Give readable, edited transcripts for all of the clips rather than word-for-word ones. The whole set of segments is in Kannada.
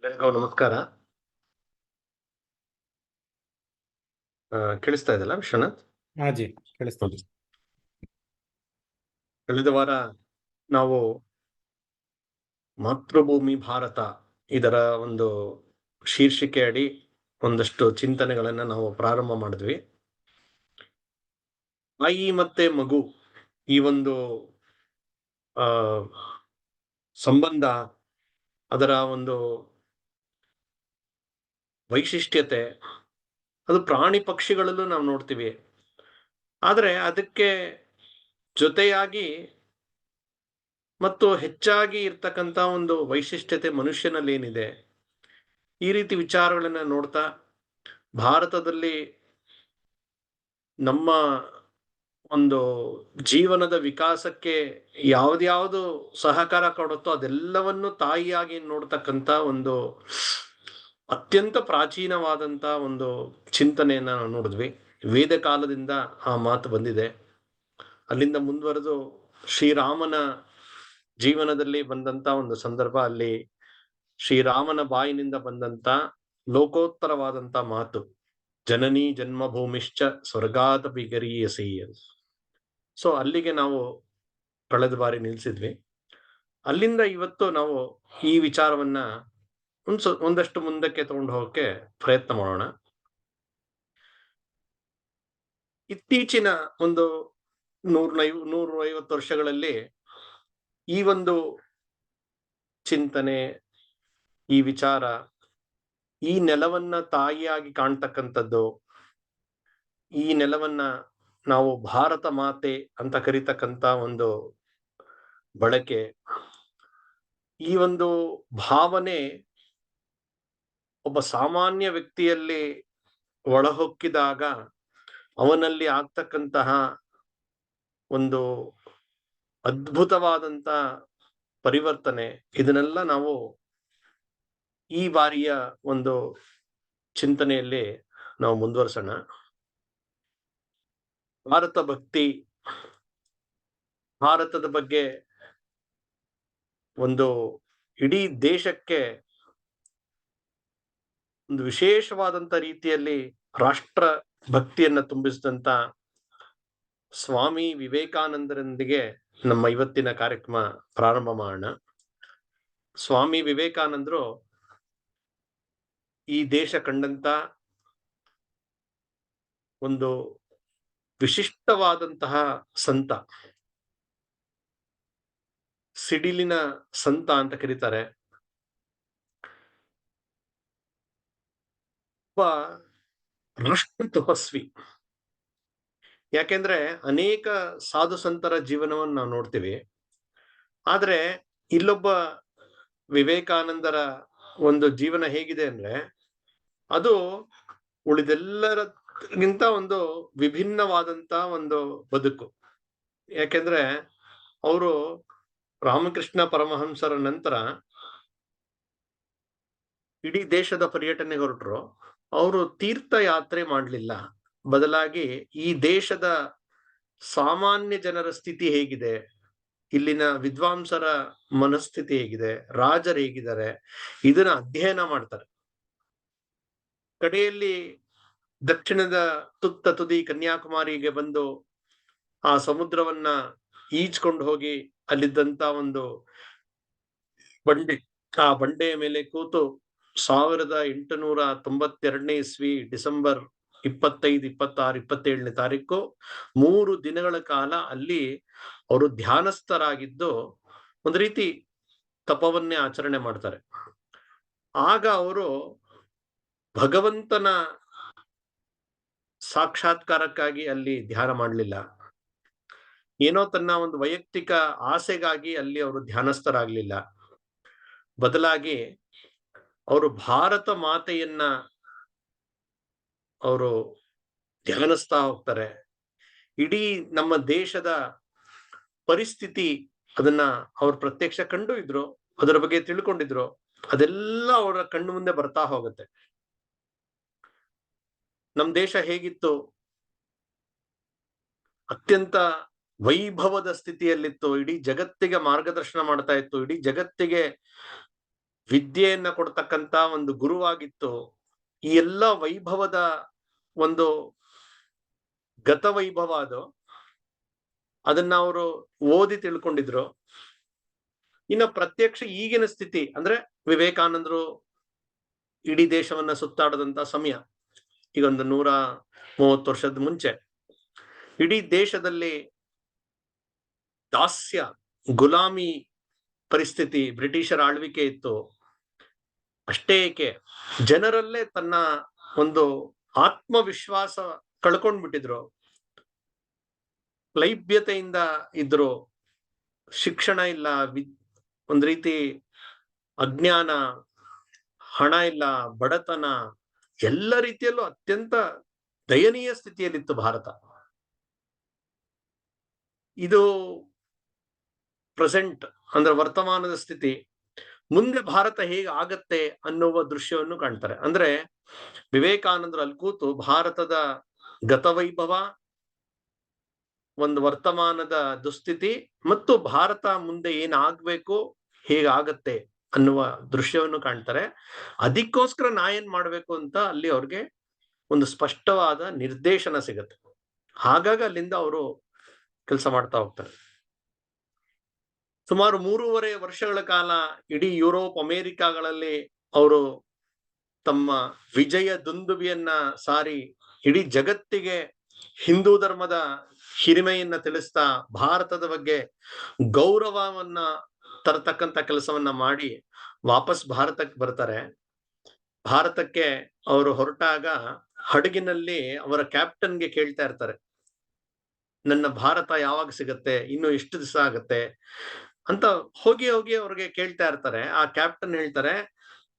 ಎಲ್ರಿಗೂ ನಮಸ್ಕಾರ. ಕೇಳಿಸ್ತಾ ಇದೆಯಲ್ಲ ವಿಶ್ವನಾಥ್? ಹಾ ಜಿ, ಕೇಳಿಸ್ತದೆ. ಕಳೆದ ವಾರ ನಾವು ಮಾತೃಭೂಮಿ ಭಾರತ ಇದರ ಒಂದು ಶೀರ್ಷಿಕೆ ಅಡಿ ಒಂದಷ್ಟು ಚಿಂತನೆಗಳನ್ನ ನಾವು ಪ್ರಾರಂಭ ಮಾಡಿದ್ವಿ. ತಾಯಿ ಮತ್ತೆ ಮಗು ಈ ಒಂದು ಆ ಸಂಬಂಧ, ಅದರ ಒಂದು ವೈಶಿಷ್ಟ್ಯತೆ ಅದು ಪ್ರಾಣಿ ಪಕ್ಷಿಗಳಲ್ಲೂ ನಾವು ನೋಡ್ತೀವಿ. ಆದ್ರೆ ಅದಕ್ಕೆ ಜೊತೆಯಾಗಿ ಮತ್ತು ಹೆಚ್ಚಾಗಿ ಇರ್ತಕ್ಕಂಥ ಒಂದು ವೈಶಿಷ್ಟ್ಯತೆ ಮನುಷ್ಯನಲ್ಲಿ ಏನಿದೆ, ಈ ರೀತಿ ವಿಚಾರಗಳನ್ನ ನೋಡ್ತಾ ಭಾರತದಲ್ಲಿ ನಮ್ಮ ಒಂದು ಜೀವನದ ವಿಕಾಸಕ್ಕೆ ಯಾವ್ದ್ಯಾವ್ದು ಸಹಕಾರ ಕೊಡುತ್ತೋ ಅದೆಲ್ಲವನ್ನು ತಾಯಿಯಾಗಿ ನೋಡ್ತಕ್ಕಂಥ ಒಂದು ಅತ್ಯಂತ ಪ್ರಾಚೀನವಾದಂತ ಒಂದು ಚಿಂತನೆಯನ್ನ ನಾವು ನೋಡಿದ್ವಿ. ವೇದ ಕಾಲದಿಂದ ಆ ಮಾತು ಬಂದಿದೆ. ಅಲ್ಲಿಂದ ಮುಂದುವರೆದು ಶ್ರೀರಾಮನ ಜೀವನದಲ್ಲಿ ಬಂದಂತ ಒಂದು ಸಂದರ್ಭ, ಅಲ್ಲಿ ಶ್ರೀರಾಮನ ಬಾಯಿನಿಂದ ಬಂದಂತ ಲೋಕೋತ್ತರವಾದಂತ ಮಾತು, ಜನನಿ ಜನ್ಮಭೂಮಿಶ್ಚ ಸ್ವರ್ಗಾದಪಿ ಗರೀಯಸಿ. ಸೊ ಅಲ್ಲಿಗೆ ನಾವು ಕಳೆದ ಬಾರಿ ನಿಲ್ಸಿದ್ವಿ. ಅಲ್ಲಿಂದ ಇವತ್ತು ನಾವು ಈ ವಿಚಾರವನ್ನ ಒಂದಷ್ಟು ಮುಂದಕ್ಕೆ ತಗೊಂಡು ಹೋಗಕ್ಕೆ ಪ್ರಯತ್ನ ಮಾಡೋಣ. ಇತ್ತೀಚಿನ ಒಂದು 150 ವರ್ಷಗಳಲ್ಲಿ ಈ ಒಂದು ಚಿಂತನೆ, ಈ ವಿಚಾರ, ಈ ನೆಲವನ್ನ ತಾಯಿಯಾಗಿ ಕಾಣ್ತಕ್ಕಂಥದ್ದು, ಈ ನೆಲವನ್ನ ನಾವು ಭಾರತ ಮಾತೆ ಅಂತ ಕರೀತಕ್ಕಂಥ ಒಂದು ಬಳಕೆ, ಈ ಒಂದು ಭಾವನೆ ಒಬ್ಬ ಸಾಮಾನ್ಯ ವ್ಯಕ್ತಿಯಲ್ಲಿ ಒಳಹೊಕ್ಕಿದಾಗ ಅವನಲ್ಲಿ ಆಗ್ತಕ್ಕಂತಹ ಒಂದು ಅದ್ಭುತವಾದಂತ ಪರಿವರ್ತನೆ, ಇದನ್ನೆಲ್ಲ ನಾವು ಈ ಬಾರಿಯ ಒಂದು ಚಿಂತನೆಯಲ್ಲಿ ನಾವು ಮುಂದುವರ್ಸೋಣ. ಭಾರತ ಭಕ್ತಿ, ಭಾರತದ ಬಗ್ಗೆ ಒಂದು ಇಡೀ ದೇಶಕ್ಕೆ ಒಂದು ವಿಶೇಷವಾದಂತ ರೀತಿಯಲ್ಲಿ ರಾಷ್ಟ್ರ ಭಕ್ತಿಯನ್ನ ತುಂಬಿಸಿದಂತ ಸ್ವಾಮಿ ವಿವೇಕಾನಂದರೊಂದಿಗೆ ನಮ್ಮ ಇವತ್ತಿನ ಕಾರ್ಯಕ್ರಮ ಪ್ರಾರಂಭ ಮಾಡೋಣ. ಸ್ವಾಮಿ ವಿವೇಕಾನಂದರು ಈ ದೇಶ ಕಂಡಂತ ಒಂದು ವಿಶಿಷ್ಟವಾದಂತಹ ಸಂತ, ಸಿಡಿಲಿನ ಸಂತ ಅಂತ ಕರೀತಾರೆ. ಒಬ್ಬ ರಾಷ್ಟ್ರ ತಪಸ್ವಿ. ಯಾಕೆಂದ್ರೆ ಅನೇಕ ಸಾಧು ಸಂತರ ಜೀವನವನ್ನು ನಾವು ನೋಡ್ತೀವಿ, ಆದ್ರೆ ಇಲ್ಲೊಬ್ಬ ವಿವೇಕಾನಂದರ ಒಂದು ಜೀವನ ಹೇಗಿದೆ ಅಂದ್ರೆ ಅದು ಉಳಿದೆಲ್ಲರಿಗಿಂತ ಒಂದು ವಿಭಿನ್ನವಾದಂತ ಒಂದು ಬದುಕು. ಯಾಕೆಂದ್ರೆ ಅವರು ರಾಮಕೃಷ್ಣ ಪರಮಹಂಸರ ನಂತರ ಇಡೀ ದೇಶದ ಪರ್ಯಟನೆಗೆ ಹೊರಟರು. ಅವರು ತೀರ್ಥಯಾತ್ರೆ ಮಾಡಲಿಲ್ಲ, ಬದಲಾಗಿ ಈ ದೇಶದ ಸಾಮಾನ್ಯ ಜನರ ಸ್ಥಿತಿ ಹೇಗಿದೆ, ಇಲ್ಲಿನ ವಿದ್ವಾಂಸರ ಮನಸ್ಥಿತಿ ಹೇಗಿದೆ, ರಾಜರು ಹೇಗಿದ್ದಾರೆ, ಇದನ್ನ ಅಧ್ಯಯನ ಮಾಡ್ತಾರೆ. ಕಡೆಯಲ್ಲಿ ದಕ್ಷಿಣದ ತುತ್ತ ತುದಿ ಕನ್ಯಾಕುಮಾರಿಗೆ ಬಂದು ಆ ಸಮುದ್ರವನ್ನ ಈಜ್ಕೊಂಡು ಹೋಗಿ ಅಲ್ಲಿದ್ದಂತ ಒಂದು ಬಂಡೆ, ಆ ಬಂಡೆಯ ಮೇಲೆ ಕೂತು 1892 ಇಸ್ವಿ ಡಿಸೆಂಬರ್ 25, 26, 27ನೇ ತಾರೀಕು 3 ದಿನಗಳ ಕಾಲ ಅಲ್ಲಿ ಅವರು ಧ್ಯಾನಸ್ಥರಾಗಿದ್ದು ಒಂದು ರೀತಿ ತಪವನ್ನೇ ಆಚರಣೆ ಮಾಡ್ತಾರೆ. ಆಗ ಅವರು ಭಗವಂತನ ಸಾಕ್ಷಾತ್ಕಾರಕ್ಕಾಗಿ ಅಲ್ಲಿ ಧ್ಯಾನ ಮಾಡಲಿಲ್ಲ, ಏನೋ ತನ್ನ ಒಂದು ವೈಯಕ್ತಿಕ ಆಸೆಗಾಗಿ ಅಲ್ಲಿ ಅವರು ಧ್ಯಾನಸ್ಥರಾಗ್ಲಿಲ್ಲ. ಬದಲಾಗಿ ಅವರು ಭಾರತ ಮಾತೆಯನ್ನ ಅವರು ಧ್ಯಾನಿಸ್ತಾ ಹೋಗ್ತಾರೆ. ಇಡೀ ನಮ್ಮ ದೇಶದ ಪರಿಸ್ಥಿತಿ ಅದನ್ನ ಅವ್ರು ಪ್ರತ್ಯಕ್ಷ ಕಂಡು ಇದ್ರು, ಅದರ ಬಗ್ಗೆ ತಿಳ್ಕೊಂಡಿದ್ರು. ಅದೆಲ್ಲ ಅವರ ಕಣ್ಣು ಮುಂದೆ ಬರ್ತಾ ಹೋಗುತ್ತೆ. ನಮ್ ದೇಶ ಹೇಗಿತ್ತು, ಅತ್ಯಂತ ವೈಭವದ ಸ್ಥಿತಿಯಲ್ಲಿತ್ತು, ಇಡೀ ಜಗತ್ತಿಗೆ ಮಾರ್ಗದರ್ಶನ ಮಾಡ್ತಾ ಇತ್ತು, ಇಡೀ ಜಗತ್ತಿಗೆ ವಿದ್ಯೆಯನ್ನ ಕೊಡ್ತಕ್ಕಂತ ಒಂದು ಗುರುವಾಗಿತ್ತು. ಈ ಎಲ್ಲ ವೈಭವದ ಒಂದು ಗತವೈಭವ ಅದು. ಅದನ್ನ ಅವರು ಓದಿ ತಿಳ್ಕೊಂಡಿದ್ರು. ಇನ್ನ ಪ್ರತ್ಯಕ್ಷ ಈಗಿನ ಸ್ಥಿತಿ ಅಂದ್ರೆ ವಿವೇಕಾನಂದರು ಇಡೀ ದೇಶವನ್ನ ಸುತ್ತಾಡದಂತ ಸಮಯ, ಈಗ ಒಂದು 130 ವರ್ಷದ ಮುಂಚೆ ಇಡೀ ದೇಶದಲ್ಲಿ ದಾಸ್ಯ, ಗುಲಾಮಿ ಪರಿಸ್ಥಿತಿ, ಬ್ರಿಟಿಷರ ಆಳ್ವಿಕೆ ಇತ್ತು. ಅಷ್ಟೇ ಏಕೆ ಜನರಲ್ಲೇ ತನ್ನ ಒಂದು ಆತ್ಮವಿಶ್ವಾಸ ಕಳ್ಕೊಂಡ್ಬಿಟ್ಟಿದ್ರು, ಲೈಭ್ಯತೆಯಿಂದ ಇದ್ರು, ಶಿಕ್ಷಣ ಇಲ್ಲ, ಒಂದ್ ರೀತಿ ಅಜ್ಞಾನ, ಹಣ ಇಲ್ಲ, ಬಡತನ, ಎಲ್ಲ ರೀತಿಯಲ್ಲೂ ಅತ್ಯಂತ ದಯನೀಯ ಸ್ಥಿತಿಯಲ್ಲಿತ್ತು ಭಾರತ. ಇದು ಪ್ರೆಸೆಂಟ್ ಅಂದ್ರೆ ವರ್ತಮಾನದ ಸ್ಥಿತಿ. ಮುಂದೆ ಭಾರತ ಹೇಗೆ ಆಗತ್ತೆ ಅನ್ನುವ ದೃಶ್ಯವನ್ನು ಕಾಣ್ತಾರೆ. ಅಂದ್ರೆ ವಿವೇಕಾನಂದರು ಅಲ್ಲಿ ಕೂತು ಭಾರತದ ಗತವೈಭವ, ಒಂದು ವರ್ತಮಾನದ ದುಸ್ಥಿತಿ ಮತ್ತು ಭಾರತ ಮುಂದೆ ಏನಾಗ್ಬೇಕು, ಹೇಗಾಗತ್ತೆ ಅನ್ನುವ ದೃಶ್ಯವನ್ನು ಕಾಣ್ತಾರೆ. ಅದಕ್ಕೋಸ್ಕರ ನಾ ಏನ್ ಮಾಡ್ಬೇಕು ಅಂತ ಅಲ್ಲಿ ಅವ್ರಿಗೆ ಒಂದು ಸ್ಪಷ್ಟವಾದ ನಿರ್ದೇಶನ ಸಿಗತ್ತೆ. ಹಾಗಾಗಿ ಅಲ್ಲಿಂದ ಅವರು ಕೆಲಸ ಮಾಡ್ತಾ ಹೋಗ್ತಾರೆ. ಸುಮಾರು 3.5 ವರ್ಷಗಳ ಕಾಲ ಇಡೀ ಯುರೋಪ್, ಅಮೆರಿಕಾಗಳಲ್ಲಿ ಅವರು ತಮ್ಮ ವಿಜಯ ದುಂದುಬಿಯನ್ನ ಸಾರಿ ಇಡೀ ಜಗತ್ತಿಗೆ ಹಿಂದೂ ಧರ್ಮದ ಹಿರಿಮೆಯನ್ನ ತಿಳಿಸ್ತಾ ಭಾರತದ ಬಗ್ಗೆ ಗೌರವವನ್ನ ತರತಕ್ಕಂತ ಕೆಲಸವನ್ನ ಮಾಡಿ ವಾಪಸ್ ಭಾರತಕ್ಕೆ ಬರ್ತಾರೆ. ಭಾರತಕ್ಕೆ ಅವರು ಹೊರಟಾಗ ಹಡಗಿನಲ್ಲಿ ಅವರ ಕ್ಯಾಪ್ಟನ್ಗೆ ಕೇಳ್ತಾ ಇರ್ತಾರೆ, ನನ್ನ ಭಾರತ ಯಾವಾಗ ಸಿಗತ್ತೆ, ಇನ್ನು ಎಷ್ಟು ದಿವಸ ಆಗತ್ತೆ ಅಂತ ಹೋಗಿ ಹೋಗಿ ಅವ್ರಿಗೆ ಕೇಳ್ತಾ ಇರ್ತಾರೆ. ಆ ಕ್ಯಾಪ್ಟನ್ ಹೇಳ್ತಾರೆ,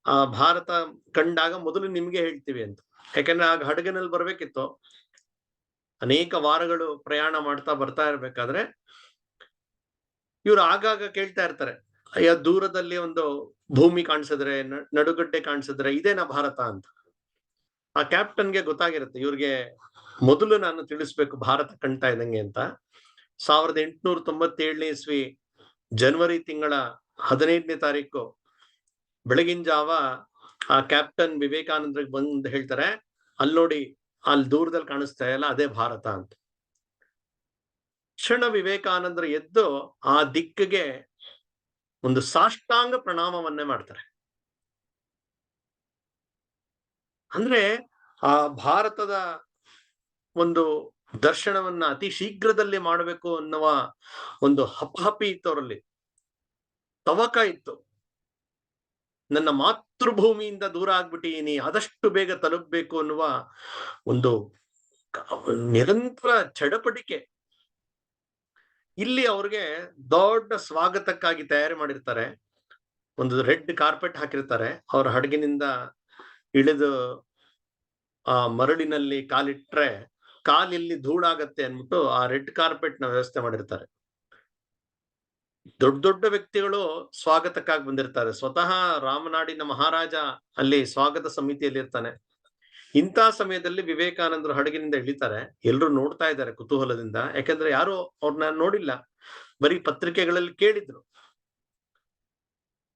ಆ ಭಾರತ ಕಂಡಾಗ ಮೊದಲು ನಿಮ್ಗೆ ಹೇಳ್ತೀವಿ ಅಂತ. ಯಾಕಂದ್ರೆ ಆಗ ಹಡಗಿನಲ್ಲಿ ಬರ್ಬೇಕಿತ್ತು. ಅನೇಕ ವಾರಗಳು ಪ್ರಯಾಣ ಮಾಡ್ತಾ ಬರ್ತಾ ಇರ್ಬೇಕಾದ್ರೆ ಇವ್ರು ಆಗಾಗ ಕೇಳ್ತಾ ಇರ್ತಾರೆ, ಅಯ್ಯ ದೂರದಲ್ಲಿ ಒಂದು ಭೂಮಿ ಕಾಣಿಸಿದ್ರೆ, ನಡುಗಡ್ಡೆ ಕಾಣಿಸಿದ್ರೆ ಇದೇನಾ ಭಾರತ ಅಂತ. ಆ ಕ್ಯಾಪ್ಟನ್ಗೆ ಗೊತ್ತಾಗಿರುತ್ತೆ, ಇವ್ರಿಗೆ ಮೊದಲು ನಾನು ತಿಳಿಸ್ಬೇಕು ಭಾರತ ಕಾಣ್ತಾ ಇದ್ದಂಗೆ ಅಂತ. 1897 ಇಸ್ವಿ ಜನವರಿ ತಿಂಗಳ 15ನೇ ತಾರೀಕು ಬೆಳಗಿನ ಜಾವ ಆ ಕ್ಯಾಪ್ಟನ್ ವಿವೇಕಾನಂದರಿಗೆ ಬಂದು ಹೇಳ್ತಾರೆ, ಅಲ್ಲಿ ನೋಡಿ, ಅಲ್ಲಿ ದೂರದಲ್ಲಿ ಕಾಣಿಸ್ತಾ ಇಲ್ಲ, ಅದೇ ಭಾರತ ಅಂತ. ಕ್ಷಣ ವಿವೇಕಾನಂದರು ಎದ್ದು ಆ ದಿಕ್ಕಿಗೆ ಒಂದು ಸಾಷ್ಟಾಂಗ ಪ್ರಣಾಮವನ್ನೇ ಮಾಡ್ತಾರೆ. ಅಂದ್ರೆ ಆ ಭಾರತದ ಒಂದು ದರ್ಶನವನ್ನ ಅತಿ ಶೀಘ್ರದಲ್ಲಿ ಮಾಡಬೇಕು ಅನ್ನುವ ಒಂದು ಹಪಹಪಿ ಇತ್ತು ಅವರಲ್ಲಿ, ತವಕ ಇತ್ತು. ನನ್ನ ಮಾತೃಭೂಮಿಯಿಂದ ದೂರ ಆಗ್ಬಿಟ್ಟಿನಿ, ಆದಷ್ಟು ಬೇಗ ತಲುಪಬೇಕು ಅನ್ನುವ ಒಂದು ನಿರಂತರ ಚಡಪಟಿಕೆ. ಇಲ್ಲಿ ಅವ್ರಿಗೆ ದೊಡ್ಡ ಸ್ವಾಗತಕ್ಕಾಗಿ ತಯಾರಿ ಮಾಡಿರ್ತಾರೆ. ಒಂದು ರೆಡ್ ಕಾರ್ಪೆಟ್ ಹಾಕಿರ್ತಾರೆ. ಅವ್ರ ಹಡಗಿನಿಂದ ಇಳಿದು ಆ ಮರಳಿನಲ್ಲಿ ಕಾಲಿಟ್ರೆ ಕಾಲಿಲ್ಲಿ ಧೂಳಾಗತ್ತೆ ಅನ್ಬಿಟ್ಟು ಆ ರೆಡ್ ಕಾರ್ಪೆಟ್ ನ ವ್ಯವಸ್ಥೆ ಮಾಡಿರ್ತಾರೆ. ದೊಡ್ಡ ದೊಡ್ಡ ವ್ಯಕ್ತಿಗಳು ಸ್ವಾಗತಕ್ಕಾಗಿ ಬಂದಿರ್ತಾರೆ. ಸ್ವತಃ ರಾಮನಾಡಿನ ಮಹಾರಾಜ ಅಲ್ಲಿ ಸ್ವಾಗತ ಸಮಿತಿಯಲ್ಲಿ ಇರ್ತಾನೆ. ಇಂಥ ಸಮಯದಲ್ಲಿ ವಿವೇಕಾನಂದರು ಹಡಗಿನಿಂದ ಇಳಿತಾರೆ. ಎಲ್ರು ನೋಡ್ತಾ ಇದ್ದಾರೆ ಕುತೂಹಲದಿಂದ, ಯಾಕಂದ್ರೆ ಯಾರು ಅವ್ರನ್ನ ನೋಡಿಲ್ಲ, ಬರೀ ಪತ್ರಿಕೆಗಳಲ್ಲಿ ಕೇಳಿದ್ರು.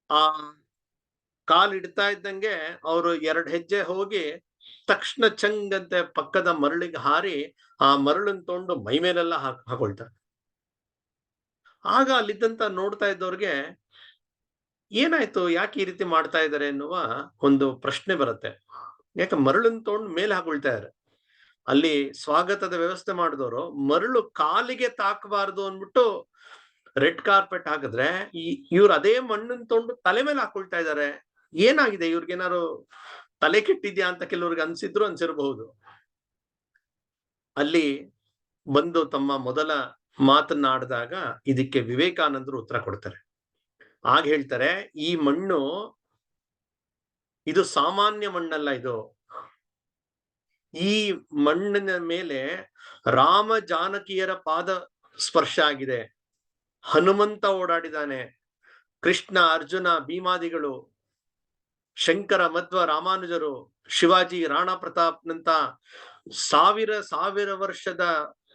ಆ ಕಾಲ್ ಇಡ್ತಾ ಇದ್ದಂಗೆ ಅವರು 2 ಹೆಜ್ಜೆ ಹೋಗಿ ತಕ್ಷಣ ಚಂಗಂತೆ ಪಕ್ಕದ ಮರಳಿಗೆ ಹಾರಿ ಆ ಮರಳನ್ನು ತಗೊಂಡು ಮೈ ಮೇಲೆಲ್ಲ ಹಾಕೊಳ್ತಾರೆ. ಆಗ ಅಲ್ಲಿದ್ದಂತ ನೋಡ್ತಾ ಇದ್ದವ್ರಿಗೆ ಏನಾಯ್ತು, ಯಾಕೆ ಈ ರೀತಿ ಮಾಡ್ತಾ ಇದ್ದಾರೆ ಎನ್ನುವ ಒಂದು ಪ್ರಶ್ನೆ ಬರುತ್ತೆ. ಯಾಕೆ ಮರಳನ್ನು ತಗೊಂಡು ಮೇಲೆ ಹಾಕೊಳ್ತಾ ಇದ್ದಾರೆ. ಅಲ್ಲಿ ಸ್ವಾಗತದ ವ್ಯವಸ್ಥೆ ಮಾಡಿದವರು ಮರಳು ಕಾಲಿಗೆ ತಾಕಬಾರ್ದು ಅಂದ್ಬಿಟ್ಟು ರೆಡ್ ಕಾರ್ಪೆಟ್ ಹಾಕಿದ್ರೆ ಇವ್ರು ಅದೇ ಮಣ್ಣನ್ನು ತಗೊಂಡು ತಲೆ ಮೇಲೆ ಹಾಕೊಳ್ತಾ ಇದ್ದಾರೆ. ಏನಾಗಿದೆ, ಇವ್ರಿಗೇನಾದ್ರು ತಲೆ ಕೆಟ್ಟಿದ್ಯಾ ಅಂತ ಕೆಲವ್ರಿಗೆ ಅನ್ಸಿರ್ಬಹುದು. ಅಲ್ಲಿ ಬಂದು ತಮ್ಮ ಮೊದಲ ಮಾತನ್ನಾಡಿದಾಗ ಇದಕ್ಕೆ ವಿವೇಕಾನಂದರು ಉತ್ತರ ಕೊಡ್ತಾರೆ. ಆಗ ಹೇಳ್ತಾರೆ, ಈ ಮಣ್ಣು ಇದು ಸಾಮಾನ್ಯ ಮಣ್ಣಲ್ಲ, ಇದು ಈ ಮಣ್ಣಿನ ಮೇಲೆ ರಾಮ ಜಾನಕಿಯರ ಪಾದ ಸ್ಪರ್ಶ ಆಗಿದೆ, ಹನುಮಂತ ಓಡಾಡಿದಾನೆ, ಕೃಷ್ಣ, ಅರ್ಜುನ, ಭೀಮಾದಿಗಳು, ಶಂಕರ, ಮಧ್ವ, ರಾಮಾನುಜರು, ಶಿವಾಜಿ, ರಾಣಾ ಪ್ರತಾಪ್ನಂತ ಸಾವಿರ ವರ್ಷದ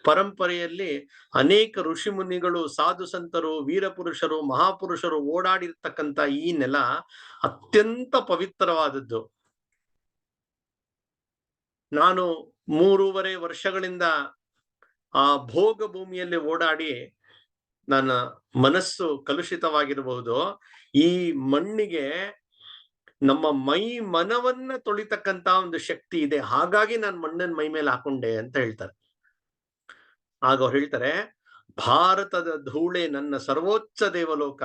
ಪರಂಪರೆಯಲ್ಲಿ ಅನೇಕ ಋಷಿ ಮುನಿಗಳು, ಸಾಧು ಸಂತರು, ವೀರಪುರುಷರು, ಮಹಾಪುರುಷರು ಓಡಾಡಿರ್ತಕ್ಕಂಥ ಈ ನೆಲ ಅತ್ಯಂತ ಪವಿತ್ರವಾದದ್ದು. ನಾನು 3.5 ವರ್ಷಗಳಿಂದ ಆ ಭೋಗ ಭೂಮಿಯಲ್ಲಿ ಓಡಾಡಿ ನನ್ನ ಮನಸ್ಸು ಕಲುಷಿತವಾಗಿರಬಹುದು. ಈ ಮಣ್ಣಿಗೆ ನಮ್ಮ ಮೈ ಮನವನ್ನ ತೊಳಿತಕ್ಕಂತ ಒಂದು ಶಕ್ತಿ ಇದೆ, ಹಾಗಾಗಿ ನಾನು ಮಣ್ಣನ್ನ ಮೈ ಮೇಲೆ ಹಾಕೊಂಡೆ ಅಂತ ಹೇಳ್ತಾರೆ. ಆಗ ಅವ್ರು ಹೇಳ್ತಾರೆ, ಭಾರತದ ಧೂಳೆ ನನ್ನ ಸರ್ವೋಚ್ಚ ದೇವಲೋಕ.